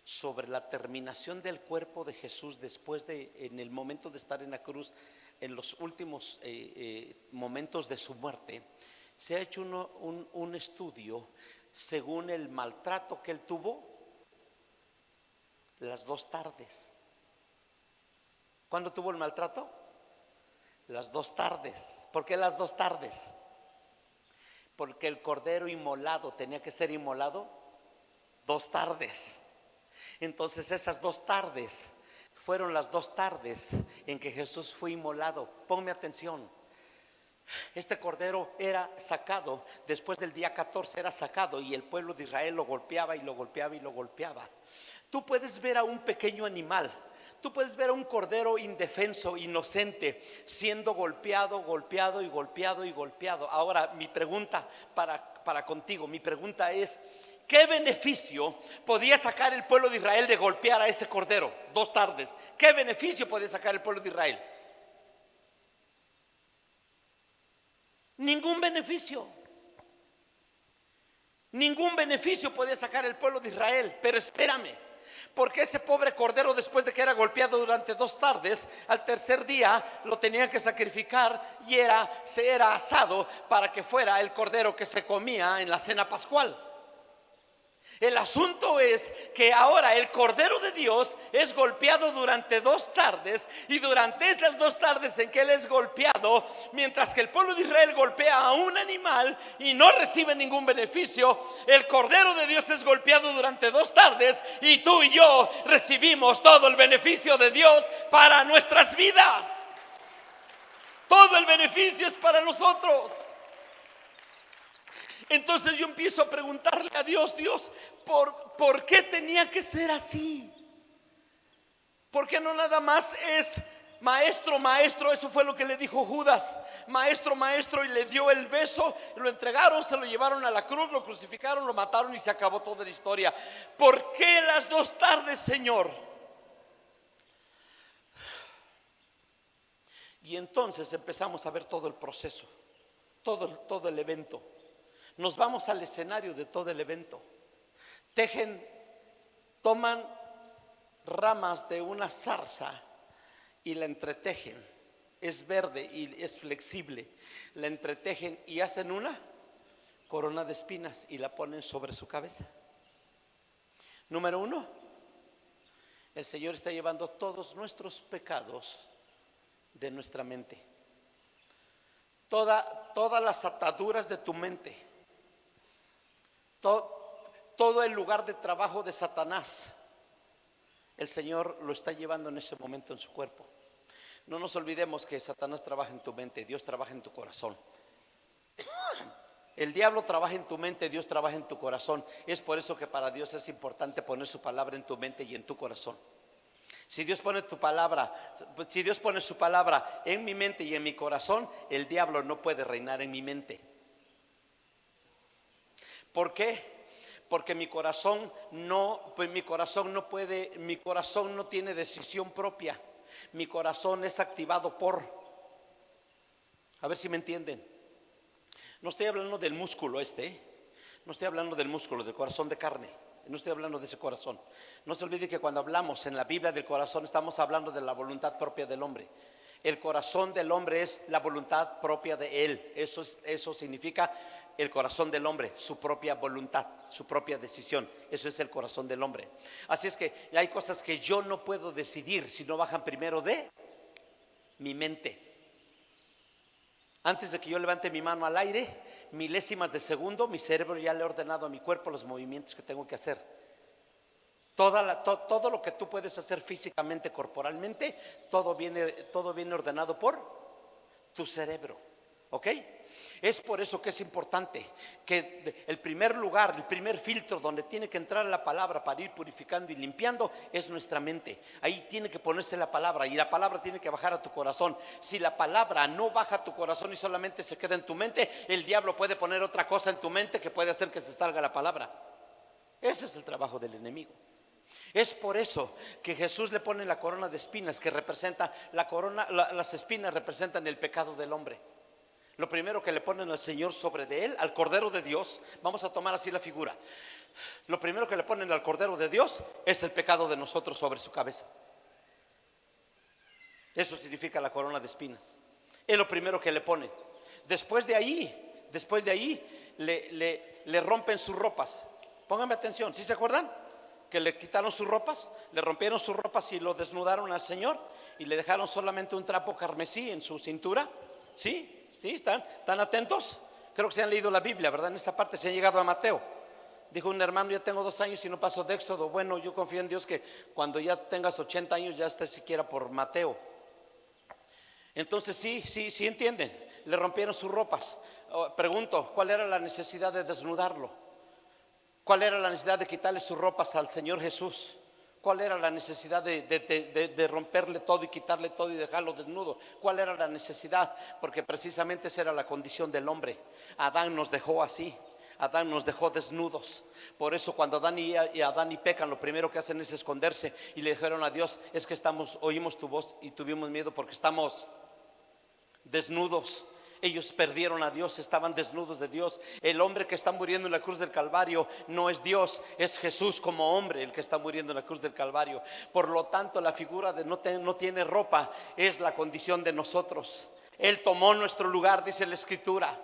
sobre la terminación del cuerpo de Jesús en el momento de estar en la cruz, en los últimos momentos de su muerte. Se ha hecho un estudio según el maltrato que él tuvo las 2 tardes. ¿Cuándo tuvo el maltrato? Las 2 tardes. ¿Por qué las 2 tardes? Porque el cordero inmolado tenía que ser inmolado 2 tardes. Entonces esas 2 tardes fueron las 2 tardes en que Jesús fue inmolado. Ponme atención. Este cordero era sacado, después del día 14 era sacado, y el pueblo de Israel lo golpeaba y lo golpeaba y lo golpeaba. Tú puedes ver a un pequeño animal, tú puedes ver a un cordero indefenso, inocente, siendo golpeado, golpeado y golpeado y golpeado. Ahora mi pregunta para contigo, mi pregunta es: ¿qué beneficio podía sacar el pueblo de Israel de golpear a ese cordero 2 tardes? ¿Qué beneficio podía sacar el pueblo de Israel? Ningún beneficio. Ningún beneficio podía sacar el pueblo de Israel. Pero espérame, porque ese pobre cordero, después de que era golpeado durante 2 tardes, al tercer día lo tenían que sacrificar y se era asado para que fuera el cordero que se comía en la cena pascual. El asunto es que ahora el Cordero de Dios es golpeado durante 2 tardes, y durante esas 2 tardes en que él es golpeado, mientras que el pueblo de Israel golpea a un animal y no recibe ningún beneficio, el Cordero de Dios es golpeado durante 2 tardes y tú y yo recibimos todo el beneficio de Dios para nuestras vidas. Todo el beneficio es para nosotros. Entonces yo empiezo a preguntarle a Dios: Dios, ¿por qué tenía que ser así? ¿Por qué no nada más es maestro, maestro? Eso fue lo que le dijo Judas: maestro, maestro, y le dio el beso, lo entregaron, se lo llevaron a la cruz, lo crucificaron, lo mataron y se acabó toda la historia. ¿Por qué las 2 tardes, Señor? Y entonces empezamos a ver todo el proceso, todo el evento. Nos vamos al escenario de todo el evento. Toman ramas de una zarza y la entretejen. Es verde y es flexible. La entretejen y hacen una corona de espinas y la ponen sobre su cabeza. Número 1, El Señor está llevando todos nuestros pecados de nuestra mente. Todas las ataduras de tu mente, todo el lugar de trabajo de Satanás, el Señor lo está llevando en ese momento en su cuerpo. No nos olvidemos que Satanás trabaja en tu mente, Dios trabaja en tu corazón. El diablo trabaja en tu mente, Dios trabaja en tu corazón. Es por eso que para Dios es importante poner su palabra en tu mente y en tu corazón. Si Dios pone su palabra en mi mente y en mi corazón, el diablo no puede reinar en mi mente. ¿Por qué? Porque mi corazón no tiene decisión propia. Mi corazón es activado por, a ver si me entienden. No estoy hablando del músculo no estoy hablando del músculo, del corazón de carne. No estoy hablando de ese corazón. No se olvide que cuando hablamos en la Biblia del corazón, estamos hablando de la voluntad propia del hombre. El corazón del hombre es la voluntad propia de él. Eso significa el corazón del hombre, su propia voluntad, su propia decisión. Eso es el corazón del hombre. Así es que hay cosas que yo no puedo decidir si no bajan primero de mi mente. Antes de que yo levante mi mano al aire, milésimas de segundo, mi cerebro ya le ha ordenado a mi cuerpo los movimientos que tengo que hacer. Todo lo que tú puedes hacer físicamente, corporalmente, todo viene ordenado por tu cerebro. ¿Ok? Es por eso que es importante que el primer lugar, el primer filtro donde tiene que entrar la palabra para ir purificando y limpiando es nuestra mente. Ahí tiene que ponerse la palabra y la palabra tiene que bajar a tu corazón. Si la palabra no baja a tu corazón y solamente se queda en tu mente, el diablo puede poner otra cosa en tu mente que puede hacer que se salga la palabra. Ese es el trabajo del enemigo. Es por eso que Jesús le pone la corona de espinas que representa las espinas representan el pecado del hombre. Lo primero que le ponen al Señor sobre de él, al Cordero de Dios, vamos a tomar así la figura. Lo primero que le ponen al Cordero de Dios es el pecado de nosotros sobre su cabeza. Eso significa la corona de espinas. Es lo primero que le ponen. Después de ahí le rompen sus ropas. Pónganme atención, ¿sí se acuerdan? Que le quitaron sus ropas, le rompieron sus ropas y lo desnudaron al Señor y le dejaron solamente un trapo carmesí en su cintura. ¿Sí? ¿Sí? ¿Están atentos? Creo que se han leído la Biblia, ¿verdad? En esta parte se han llegado a Mateo. Dijo un hermano, ya tengo 2 años y no paso de Éxodo. Bueno, yo confío en Dios que cuando ya tengas 80 años ya estés siquiera por Mateo. Entonces sí entienden. Le rompieron sus ropas. Pregunto, ¿cuál era la necesidad de desnudarlo? ¿Cuál era la necesidad de quitarle sus ropas al Señor Jesús? ¿Cuál era la necesidad de romperle todo y quitarle todo y dejarlo desnudo? ¿Cuál era la necesidad? Porque precisamente esa era la condición del hombre. Adán nos dejó así. Adán nos dejó desnudos. Por eso cuando Adán y pecan, lo primero que hacen es esconderse. Y le dijeron a Dios, es que oímos tu voz y tuvimos miedo porque estamos desnudos. Ellos perdieron a Dios, estaban desnudos de Dios. El hombre que está muriendo en la cruz del Calvario no es Dios, es Jesús como hombre el que está muriendo en la cruz del Calvario. Por lo tanto, la figura de no tiene ropa es la condición de nosotros. Él tomó nuestro lugar, dice la Escritura.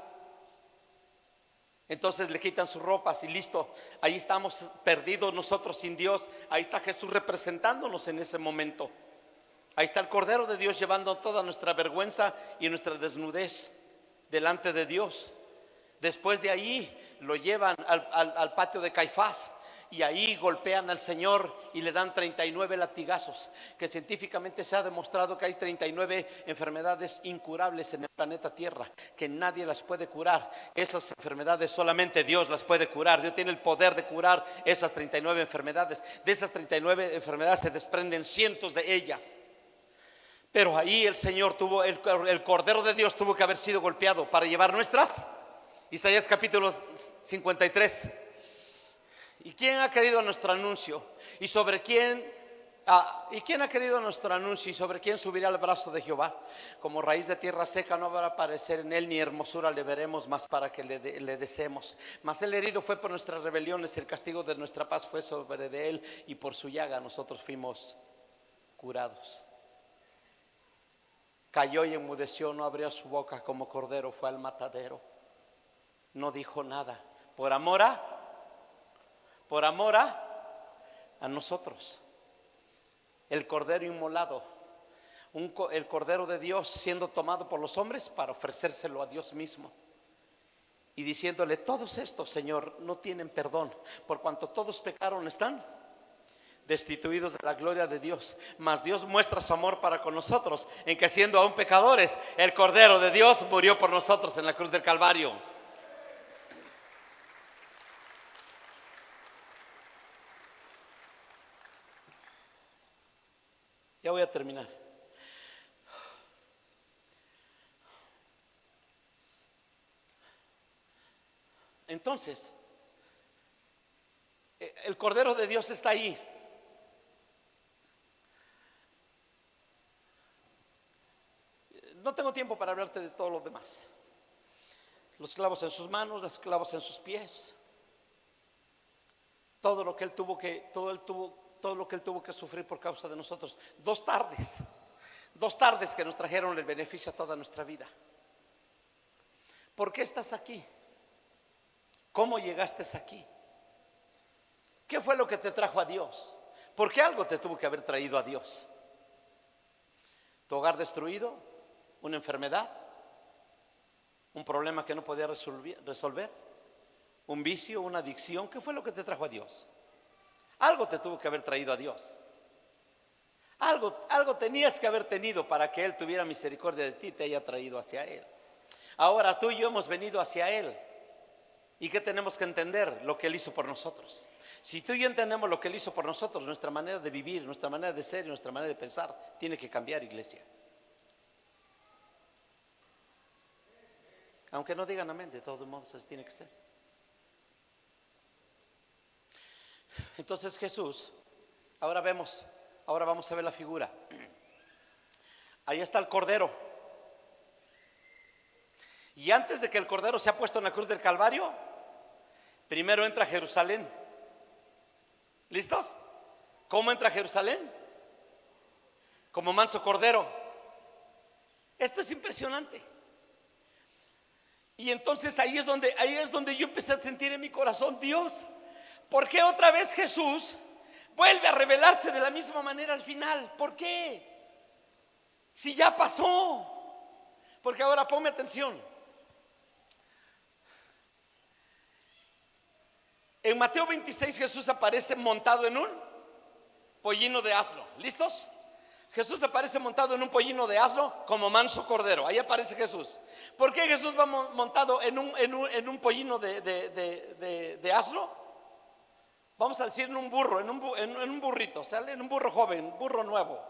Entonces le quitan sus ropas y listo, ahí estamos perdidos nosotros sin Dios. Ahí está Jesús representándonos en ese momento. Ahí está el Cordero de Dios llevando toda nuestra vergüenza y nuestra desnudez delante de Dios. Después de ahí lo llevan al patio de Caifás y ahí golpean al Señor y le dan 39 latigazos, que científicamente se ha demostrado que hay 39 enfermedades incurables en el planeta Tierra, que nadie las puede curar. Esas enfermedades solamente Dios las puede curar. Dios tiene el poder de curar esas 39 enfermedades. De esas 39 enfermedades se desprenden cientos de ellas. Pero ahí el Señor el Cordero de Dios tuvo que haber sido golpeado para llevar nuestras. Isaías capítulo 53. ¿Y quién ha querido nuestro anuncio? ¿Y sobre quién ha querido nuestro anuncio? ¿Y sobre quién subirá el brazo de Jehová? Como raíz de tierra seca no habrá parecer en él, ni hermosura le veremos más para que le deseemos. Mas el herido fue por nuestras rebeliones, el castigo de nuestra paz fue sobre de él, y por su llaga nosotros fuimos curados. Cayó y enmudeció, no abrió su boca, como cordero fue al matadero. No dijo nada. Por amor a nosotros. el cordero inmolado, el cordero de Dios siendo tomado por los hombres para ofrecérselo a Dios mismo. Y diciéndole: todos estos, Señor, no tienen perdón, por cuanto todos pecaron, están destituidos de la gloria de Dios. Mas Dios muestra su amor para con nosotros, en que siendo aún pecadores, el Cordero de Dios murió por nosotros en la cruz del Calvario. Ya voy a terminar. Entonces, el Cordero de Dios está ahí. No tengo tiempo para hablarte de todo lo demás. Los clavos en sus manos, los clavos en sus pies, todo lo que él tuvo que sufrir por causa de nosotros. 2 tardes que nos trajeron el beneficio a toda nuestra vida. ¿Por qué estás aquí? ¿Cómo llegaste aquí? ¿Qué fue lo que te trajo a Dios? ¿Por qué algo te tuvo que haber traído a Dios? ¿Tu hogar destruido? ¿Una enfermedad? ¿Un problema que no podía resolver? ¿Un vicio? ¿Una adicción? ¿Qué fue lo que te trajo a Dios? Algo te tuvo que haber traído a Dios. Algo tenías que haber tenido para que Él tuviera misericordia de ti y te haya traído hacia Él. Ahora tú y yo hemos venido hacia Él. ¿Y qué tenemos que entender? Lo que Él hizo por nosotros. Si tú y yo entendemos lo que Él hizo por nosotros, nuestra manera de vivir, nuestra manera de ser y nuestra manera de pensar tiene que cambiar, iglesia. Aunque no digan amén, de todos modos así tiene que ser. Entonces Jesús, ahora vamos a ver la figura. Ahí está el Cordero. Y antes de que el Cordero sea puesto en la cruz del Calvario, primero entra a Jerusalén. ¿Listos? ¿Cómo entra a Jerusalén? Como manso cordero. Esto es impresionante. Y entonces ahí es donde yo empecé a sentir en mi corazón: Dios, ¿por qué otra vez Jesús vuelve a revelarse de la misma manera al final? ¿Por qué? Si ya pasó. Porque ahora ponme atención. En Mateo 26 Jesús aparece montado en un pollino de asno. ¿Listos? Jesús aparece montado en un pollino de asno como manso cordero. Ahí aparece Jesús. ¿Por qué Jesús va montado en un pollino de asno? Vamos a decir en un burro, en un burrito, ¿sale? En un burro joven, burro nuevo.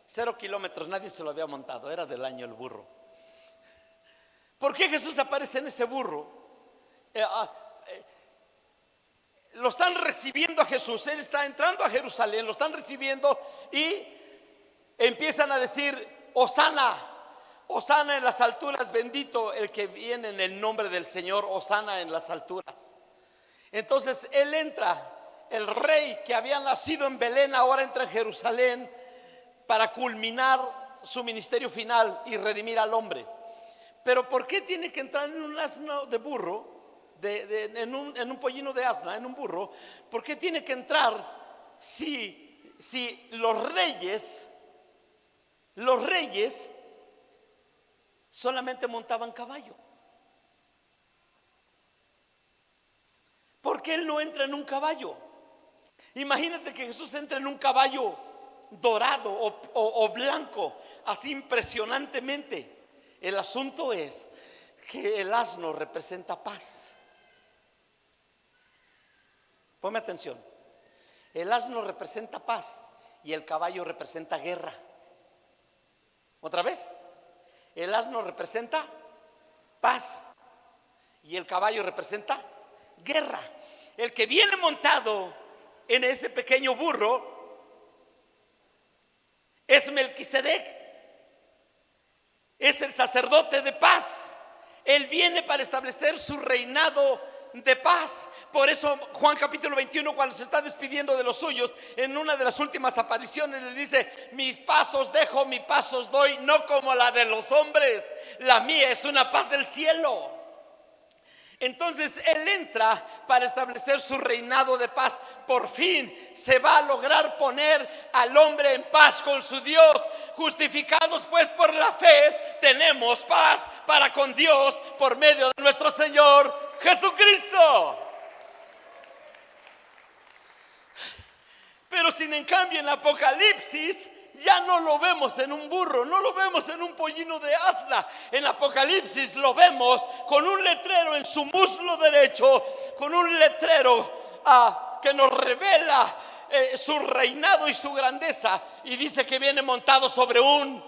0 kilómetros, nadie se lo había montado, era del año el burro. ¿Por qué Jesús aparece en ese burro? Lo están recibiendo a Jesús, Él está entrando a Jerusalén, lo están recibiendo y empiezan a decir: Hosana, Hosana en las alturas, bendito el que viene en el nombre del Señor, Hosana en las alturas. Entonces Él entra, el rey que había nacido en Belén ahora entra en Jerusalén para culminar su ministerio final y redimir al hombre. Pero ¿por qué tiene que entrar en un asno de burro? En un pollino de asna, en un burro. ¿Por qué tiene que entrar si los reyes solamente montaban caballo? ¿Por qué Él no entra en un caballo? Imagínate que Jesús entra en un caballo dorado o blanco, así impresionantemente. El asunto es que el asno representa paz. Ponme atención. El asno representa paz y el caballo representa guerra. ¿Otra vez? El asno representa paz y el caballo representa guerra. El que viene montado en ese pequeño burro es Melquisedec, es el sacerdote de paz. Él viene para establecer su reinado de paz. Por eso Juan capítulo 21, cuando se está despidiendo de los suyos, en una de las últimas apariciones le dice: mis pasos dejo, mis pasos doy, no como la de los hombres, la mía es una paz del cielo. Entonces Él entra para establecer su reinado de paz. Por fin se va a lograr poner al hombre en paz con su Dios. Justificados pues por la fe, tenemos paz para con Dios por medio de nuestro Señor Jesucristo. Pero sin en cambio en Apocalipsis ya no lo vemos en un burro, no lo vemos en un pollino de asna. En Apocalipsis lo vemos con un letrero en su muslo derecho, con un letrero que nos revela su reinado y su grandeza. Y dice que viene montado sobre un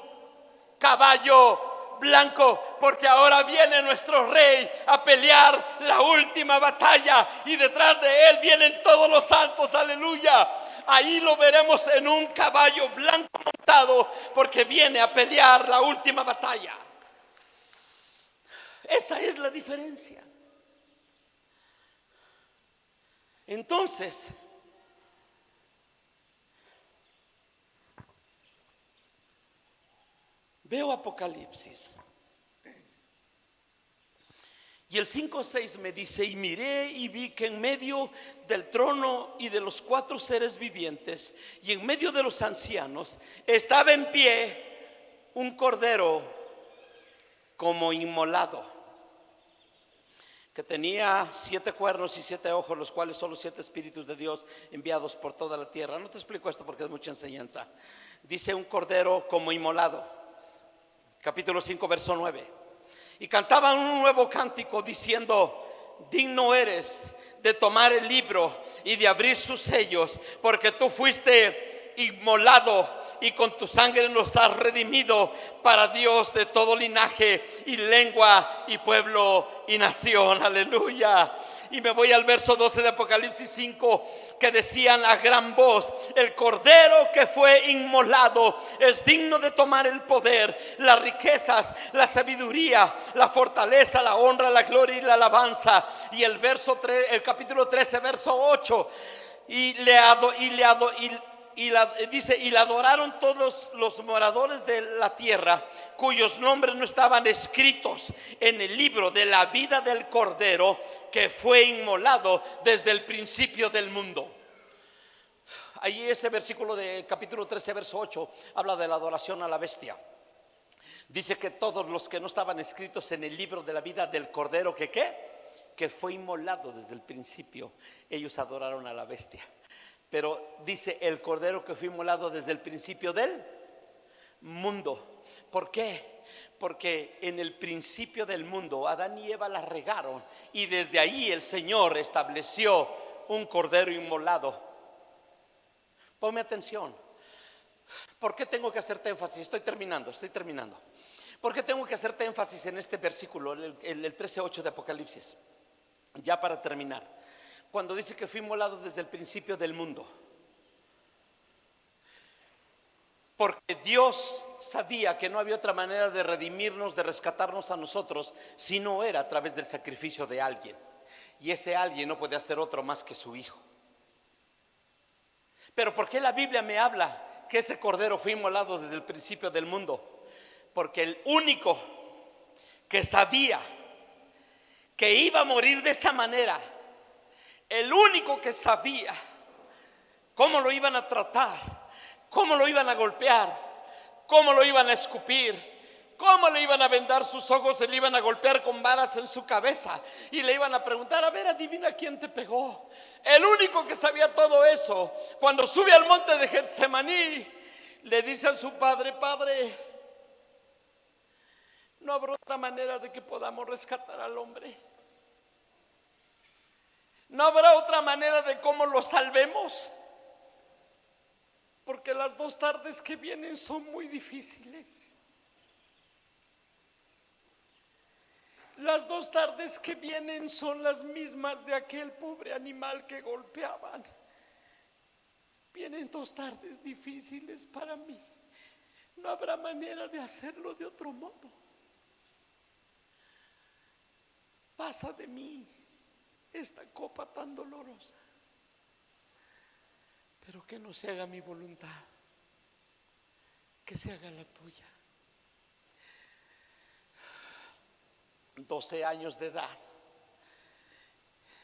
caballo blanco, porque ahora viene nuestro rey a pelear la última batalla, y detrás de él vienen todos los santos. Aleluya. Ahí lo veremos en un caballo blanco montado, porque viene a pelear la última batalla. Esa es la diferencia. Entonces, veo Apocalipsis y el 5:6 me dice: y miré y vi que en medio del trono y de los 4 seres vivientes y en medio de los ancianos estaba en pie un cordero como inmolado, que tenía 7 cuernos y 7 ojos, los cuales son los 7 espíritus de Dios enviados por toda la tierra. No te explico esto porque es mucha enseñanza. Dice un cordero como inmolado, capítulo 5, verso 9. Y cantaban un nuevo cántico diciendo: digno eres de tomar el libro y de abrir sus sellos, porque tú fuiste inmolado y con tu sangre nos has redimido para Dios de todo linaje y lengua y pueblo y nación. Aleluya. Y me voy al verso 12 de Apocalipsis 5, que decían a gran voz: el cordero que fue inmolado es digno de tomar el poder, las riquezas, la sabiduría, la fortaleza, la honra, la gloria y la alabanza. Y el verso 3, el capítulo 13, verso 8, dice: y la adoraron todos los moradores de la tierra, cuyos nombres no estaban escritos en el libro de la vida del cordero que fue inmolado desde el principio del mundo. Ahí ese versículo de capítulo 13, verso 8 habla de la adoración a la bestia. Dice que todos los que no estaban escritos en el libro de la vida del cordero que fue inmolado desde el principio, ellos adoraron a la bestia. Pero dice el cordero que fue inmolado desde el principio del mundo. ¿Por qué? Porque en el principio del mundo Adán y Eva la regaron, y desde ahí el Señor estableció un cordero inmolado. Ponme atención. ¿Por qué tengo que hacerte énfasis? Estoy terminando. ¿Por qué tengo que hacerte énfasis en este versículo, el 13:8 de Apocalipsis? Ya para terminar, cuando dice que fue inmolado desde el principio del mundo, porque Dios sabía que no había otra manera de redimirnos, de rescatarnos a nosotros, si no era a través del sacrificio de alguien. Y ese alguien no puede hacer otro más que su Hijo. Pero ¿por qué la Biblia me habla que ese cordero fue inmolado desde el principio del mundo? Porque el único que sabía que iba a morir de esa manera, el único que sabía cómo lo iban a tratar, cómo lo iban a golpear, cómo lo iban a escupir, cómo le iban a vendar sus ojos, se le iban a golpear con varas en su cabeza y le iban a preguntar: a ver, adivina quién te pegó. El único que sabía todo eso, cuando sube al monte de Getsemaní, le dice a su padre: Padre, ¿no habrá otra manera de que podamos rescatar al hombre? ¿No habrá otra manera de cómo lo salvemos? Porque las 2 tardes que vienen son muy difíciles. Las 2 tardes que vienen son las mismas de aquel pobre animal que golpeaban. Vienen 2 tardes difíciles para mí. No habrá manera de hacerlo de otro modo. Pasa de mí esta copa tan dolorosa, pero que no se haga mi voluntad, que se haga la tuya. 12 años de edad,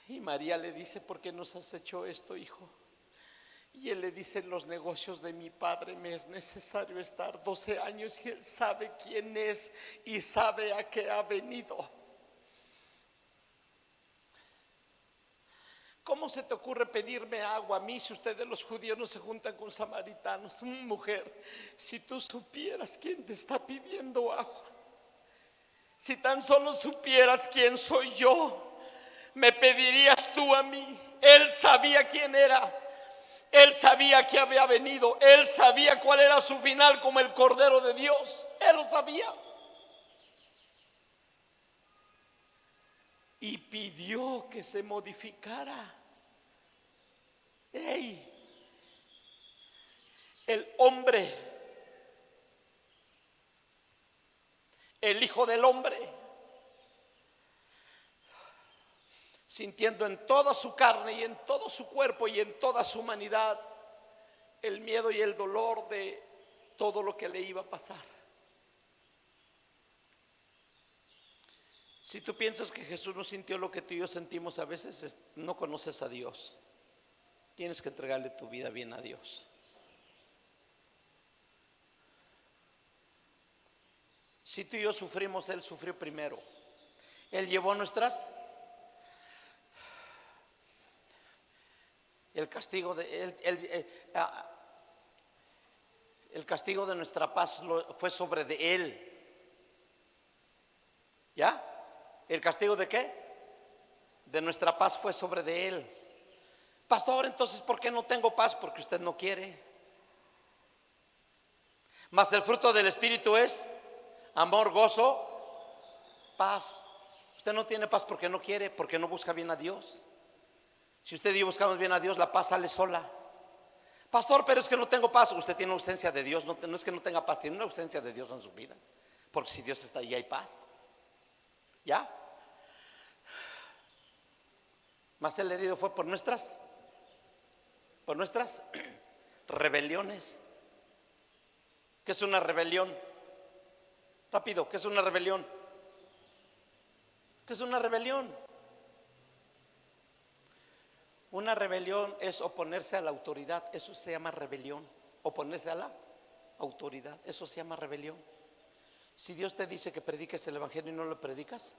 Y María le dice: ¿por qué nos has hecho esto, hijo? Y él le dice: en los negocios de mi padre me es necesario estar 12 años, y él sabe quién es y sabe a qué ha venido. ¿Cómo se te ocurre pedirme agua a mí si ustedes los judíos no se juntan con samaritanos? Mujer, si tú supieras quién te está pidiendo agua, si tan solo supieras quién soy yo, me pedirías tú a mí. Él sabía quién era, él sabía que había venido, él sabía cuál era su final como el Cordero de Dios, él lo sabía. Y pidió que se modificara. ¡Ey! El hombre, el Hijo del Hombre, sintiendo en toda su carne y en todo su cuerpo y en toda su humanidad el miedo y el dolor de todo lo que le iba a pasar. Si tú piensas que Jesús no sintió lo que tú y yo sentimos a veces, no conoces a Dios. Tienes que entregarle tu vida bien a Dios. Si tú y yo sufrimos, Él sufrió primero. Él llevó el castigo de el castigo de nuestra paz fue sobre de Él. ¿Ya? ¿El castigo de qué? De nuestra paz fue sobre de Él. Pastor, entonces ¿por qué no tengo paz? Porque usted no quiere. Mas el fruto del Espíritu es amor, gozo, paz. Usted no tiene paz porque no quiere, porque no busca bien a Dios. Si usted y yo buscamos bien a Dios, la paz sale sola. Pastor, pero es que no tengo paz. Usted tiene ausencia de Dios. No es que no tenga paz, tiene una ausencia de Dios en su vida. Porque si Dios está ahí, hay paz. ¿Ya? Mas el herido fue por nuestras rebeliones. ¿Qué es una rebelión? Rápido, ¿qué es una rebelión? ¿Qué es una rebelión? Una rebelión es oponerse a la autoridad. Eso se llama rebelión. Oponerse a la autoridad, eso se llama rebelión. Si Dios te dice que prediques el evangelio y no lo predicas,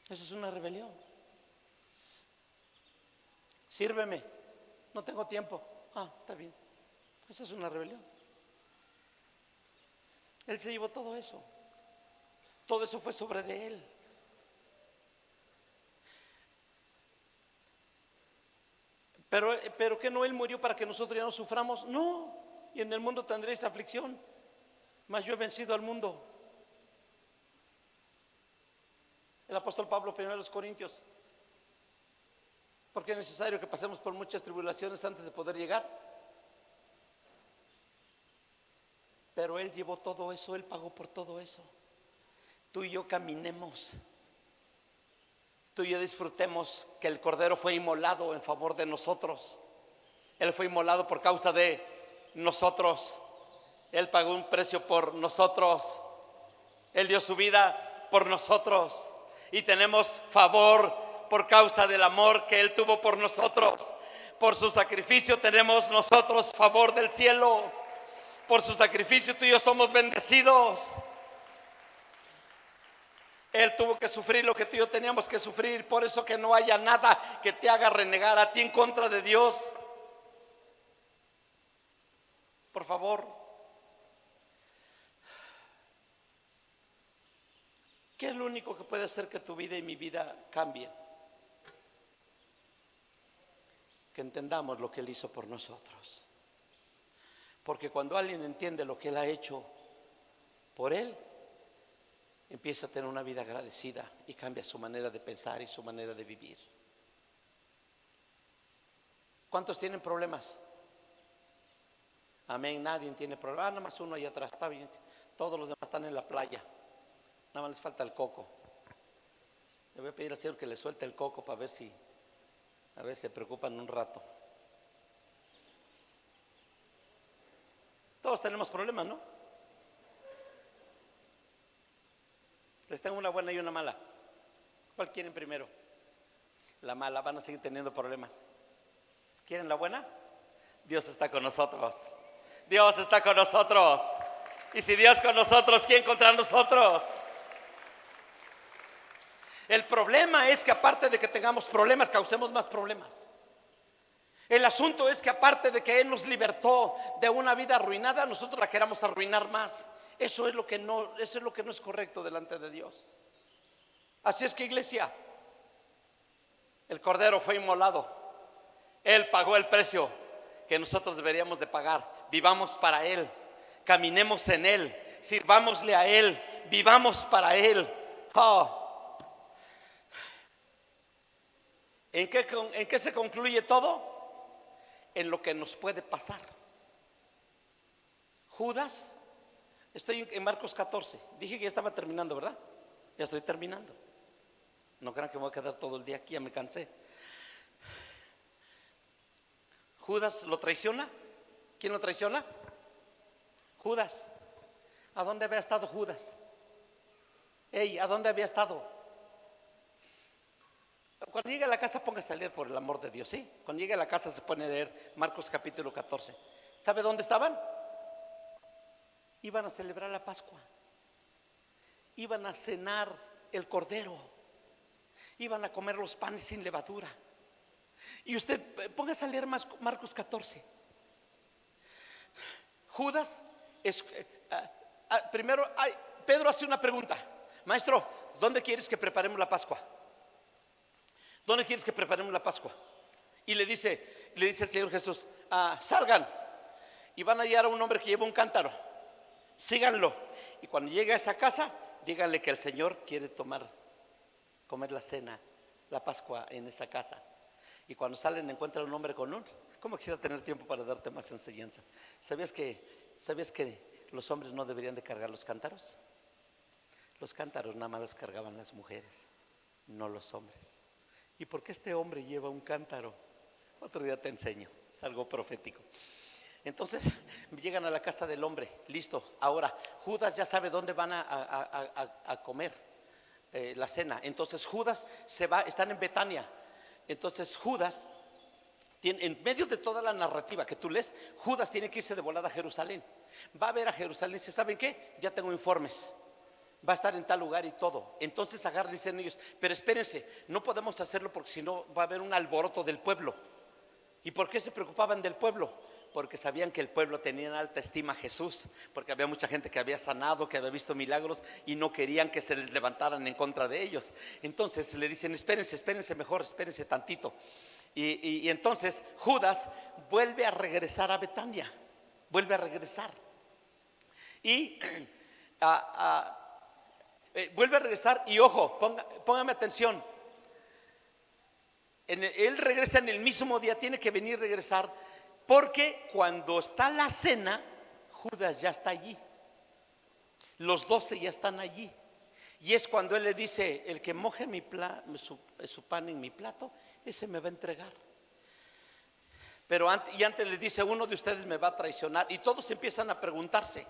eso es una rebelión. Sírveme, no tengo tiempo. Está bien. Eso es una rebelión. Él se llevó todo eso. Todo eso fue sobre de Él. Pero que no Él murió para que nosotros ya no suframos. No. Y en el mundo tendréis aflicción, mas yo he vencido al mundo. El apóstol Pablo, 1 Corintios. Porque es necesario que pasemos por muchas tribulaciones antes de poder llegar. Pero Él llevó todo eso, Él pagó por todo eso. Tú y yo caminemos, tú y yo disfrutemos que el Cordero fue inmolado en favor de nosotros. Él fue inmolado por causa de nosotros. Él pagó un precio por nosotros. Él dio su vida por nosotros. Y tenemos favor por causa del amor que Él tuvo por nosotros. Por su sacrificio tenemos nosotros favor del cielo. Por su sacrificio tú y yo somos bendecidos. Él tuvo que sufrir lo que tú y yo teníamos que sufrir. Por eso que no haya nada que te haga renegar a ti en contra de Dios. Por favor. ¿Qué es lo único que puede hacer que tu vida y mi vida cambie? Que entendamos lo que Él hizo por nosotros. Porque cuando alguien entiende lo que Él ha hecho por Él, empieza a tener una vida agradecida y cambia su manera de pensar y su manera de vivir. ¿Cuántos tienen problemas? Amén, nadie tiene problemas. Nada más uno ahí atrás, está bien. Todos los demás están en la playa. Nada más les falta el coco. Le voy a pedir al Señor que le suelte el coco para ver si, a ver, se preocupan un rato. Todos tenemos problemas, ¿no? Les tengo una buena y una mala. ¿Cuál quieren primero? La mala, van a seguir teniendo problemas. ¿Quieren la buena? Dios está con nosotros. Dios está con nosotros. Y si Dios con nosotros, ¿quién contra nosotros? El problema es que aparte de que tengamos problemas, causemos más problemas. El asunto es que aparte de que Él nos libertó de una vida arruinada, nosotros la queramos arruinar más. Eso es lo que no es correcto delante de Dios. Así es que, iglesia, el Cordero fue inmolado. Él pagó el precio que nosotros deberíamos de pagar. Vivamos para Él, caminemos en Él, sirvámosle a Él, vivamos para Él. Oh. ¿En qué se concluye todo? En lo que nos puede pasar. Judas, estoy en Marcos 14. Dije que ya estaba terminando, ¿verdad? Ya estoy terminando. No crean que me voy a quedar todo el día aquí, ya me cansé. Judas lo traiciona. ¿Quién lo traiciona? Judas. ¿A dónde había estado Judas? ¿A dónde había estado? Cuando llegue a la casa, póngase a leer, por el amor de Dios, ¿sí? Cuando llegue a la casa se pone a leer Marcos capítulo 14. ¿Sabe dónde estaban? Iban a celebrar la Pascua. Iban a cenar el Cordero. Iban a comer los panes sin levadura. Y usted póngase a leer Marcos 14. Judas primero Pedro hace una pregunta: Maestro, ¿dónde quieres que preparemos la Pascua? ¿Dónde quieres que preparemos la Pascua? Y le dice el Señor Jesús: salgan y van a hallar a un hombre que lleva un cántaro, síganlo, y cuando llegue a esa casa, díganle que el Señor quiere comer la cena, la Pascua en esa casa. Y cuando salen encuentran un hombre con ¿cómo quisiera tener tiempo para darte más enseñanza? ¿Sabías que los hombres no deberían de cargar los cántaros? Los cántaros nada más los cargaban las mujeres, no los hombres. ¿Y por qué este hombre lleva un cántaro? Otro día te enseño, es algo profético. Entonces llegan a la casa del hombre, listo. Ahora Judas ya sabe dónde van a comer la cena. Entonces Judas se va, están en Betania. Entonces Judas, en medio de toda la narrativa que tú lees, Judas tiene que irse de volada a Jerusalén. Va a ver a Jerusalén y dice: ¿saben qué? Ya tengo informes, va a estar en tal lugar y todo. Entonces agarran y dicen ellos: pero espérense, no podemos hacerlo porque si no va a haber un alboroto del pueblo. ¿Y por qué se preocupaban del pueblo? Porque sabían que el pueblo tenía en alta estima a Jesús, porque había mucha gente que había sanado, que había visto milagros, y no querían que se les levantaran en contra de ellos. Entonces le dicen: espérense mejor, espérense tantito. Y entonces Judas vuelve a regresar a Betania, vuelve a regresar. Y vuelve a regresar, y ojo, póngame atención. Él regresa en el mismo día, tiene que venir a regresar, porque cuando está la cena, Judas ya está allí. Los 12 ya están allí. Y es cuando él le dice: el que moje su pan en mi plato, ese me va a entregar. Pero antes le dice: uno de ustedes me va a traicionar. Y todos empiezan a preguntarse.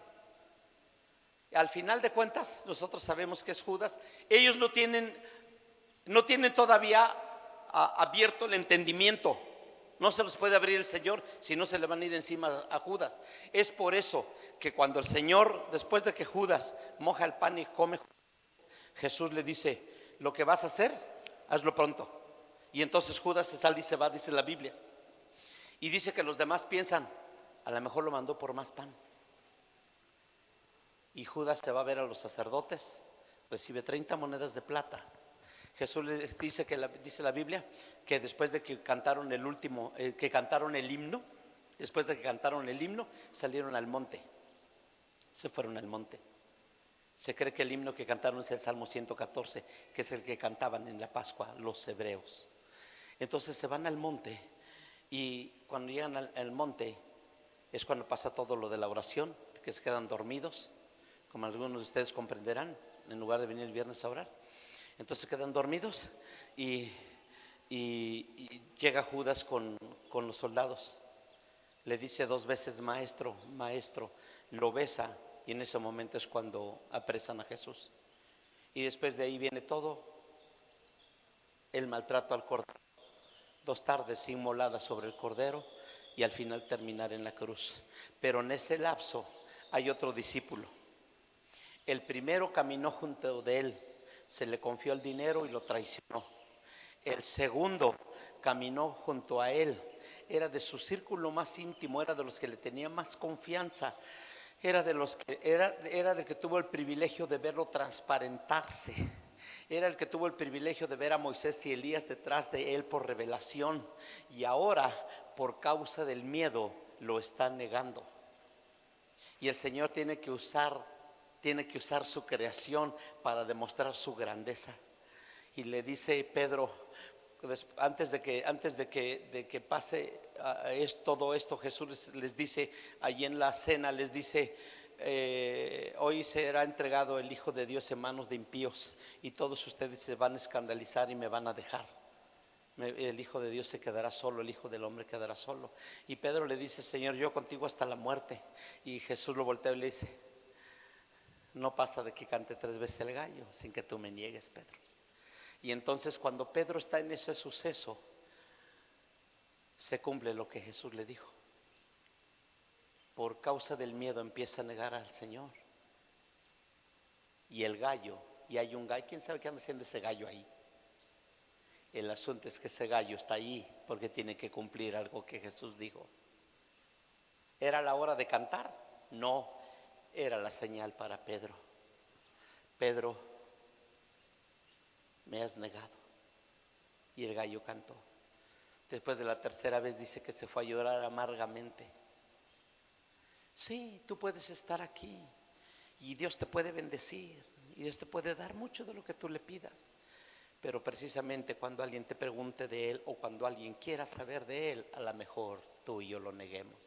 Al final de cuentas, nosotros sabemos que es Judas. Ellos no tienen todavía abierto el entendimiento. No se los puede abrir el Señor, si no se le van a ir encima a Judas. Es por eso que cuando el Señor, después de que Judas moja el pan y come, Jesús le dice: lo que vas a hacer, hazlo pronto. Y entonces Judas se sale y se va, dice la Biblia. Y dice que los demás piensan: a lo mejor lo mandó por más pan. Y Judas se va a ver a los sacerdotes, recibe 30 monedas de plata. Jesús le dice dice la Biblia que después de que cantaron el himno, salieron al monte, se fueron al monte. Se cree que el himno que cantaron es el Salmo 114, que es el que cantaban en la Pascua los hebreos. Entonces se van al monte, y cuando llegan al monte es cuando pasa todo lo de la oración, que se quedan dormidos, como algunos de ustedes comprenderán, en lugar de venir el viernes a orar. Entonces quedan dormidos y llega Judas con los soldados. Le dice 2 veces: maestro, maestro. Lo besa, y en ese momento es cuando apresan a Jesús. Y después de ahí viene todo el maltrato al cordero, 2 tardes inmoladas sobre el cordero y al final terminar en la cruz. Pero en ese lapso hay otro discípulo. El primero caminó junto de él, se le confió el dinero y lo traicionó. El segundo caminó junto a él, era de su círculo más íntimo, era de los que le tenía más confianza, era del que tuvo el privilegio de verlo transparentarse, era el que tuvo el privilegio de ver a Moisés y Elías detrás de él por revelación, y ahora por causa del miedo lo está negando. Y el Señor tiene que usar su creación para demostrar su grandeza. Y le dice Pedro, antes de que pase todo esto, Jesús les dice allí en la cena, les dice: hoy será entregado el Hijo de Dios en manos de impíos, y todos ustedes se van a escandalizar y me van a dejar. El Hijo de Dios se quedará solo, el Hijo del Hombre quedará solo. Y Pedro le dice: Señor, yo contigo hasta la muerte. Y Jesús lo voltea y le dice: no pasa de que cante 3 veces el gallo sin que tú me niegues, Pedro. Y entonces, cuando Pedro está en ese suceso, se cumple lo que Jesús le dijo. Por causa del miedo empieza a negar al Señor. Y el gallo, y hay un gallo, ¿quién sabe qué anda haciendo ese gallo ahí? El asunto es que ese gallo está ahí porque tiene que cumplir algo que Jesús dijo. ¿Era la hora de cantar? No, era la señal para Pedro. Pedro, me has negado. Y el gallo cantó. Después de la tercera vez dice que se fue a llorar amargamente. Sí, tú puedes estar aquí y Dios te puede bendecir y Dios te puede dar mucho de lo que tú le pidas, pero precisamente cuando alguien te pregunte de Él o cuando alguien quiera saber de Él, a lo mejor tú y yo lo neguemos.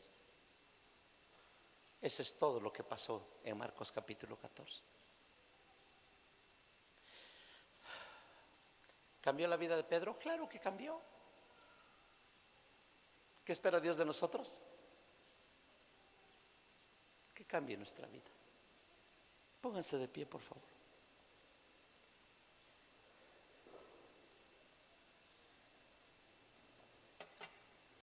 Eso es todo lo que pasó en Marcos capítulo 14. ¿Cambió la vida de Pedro? Claro que cambió. ¿Qué espera Dios de nosotros? Que cambie nuestra vida. Pónganse de pie, por favor.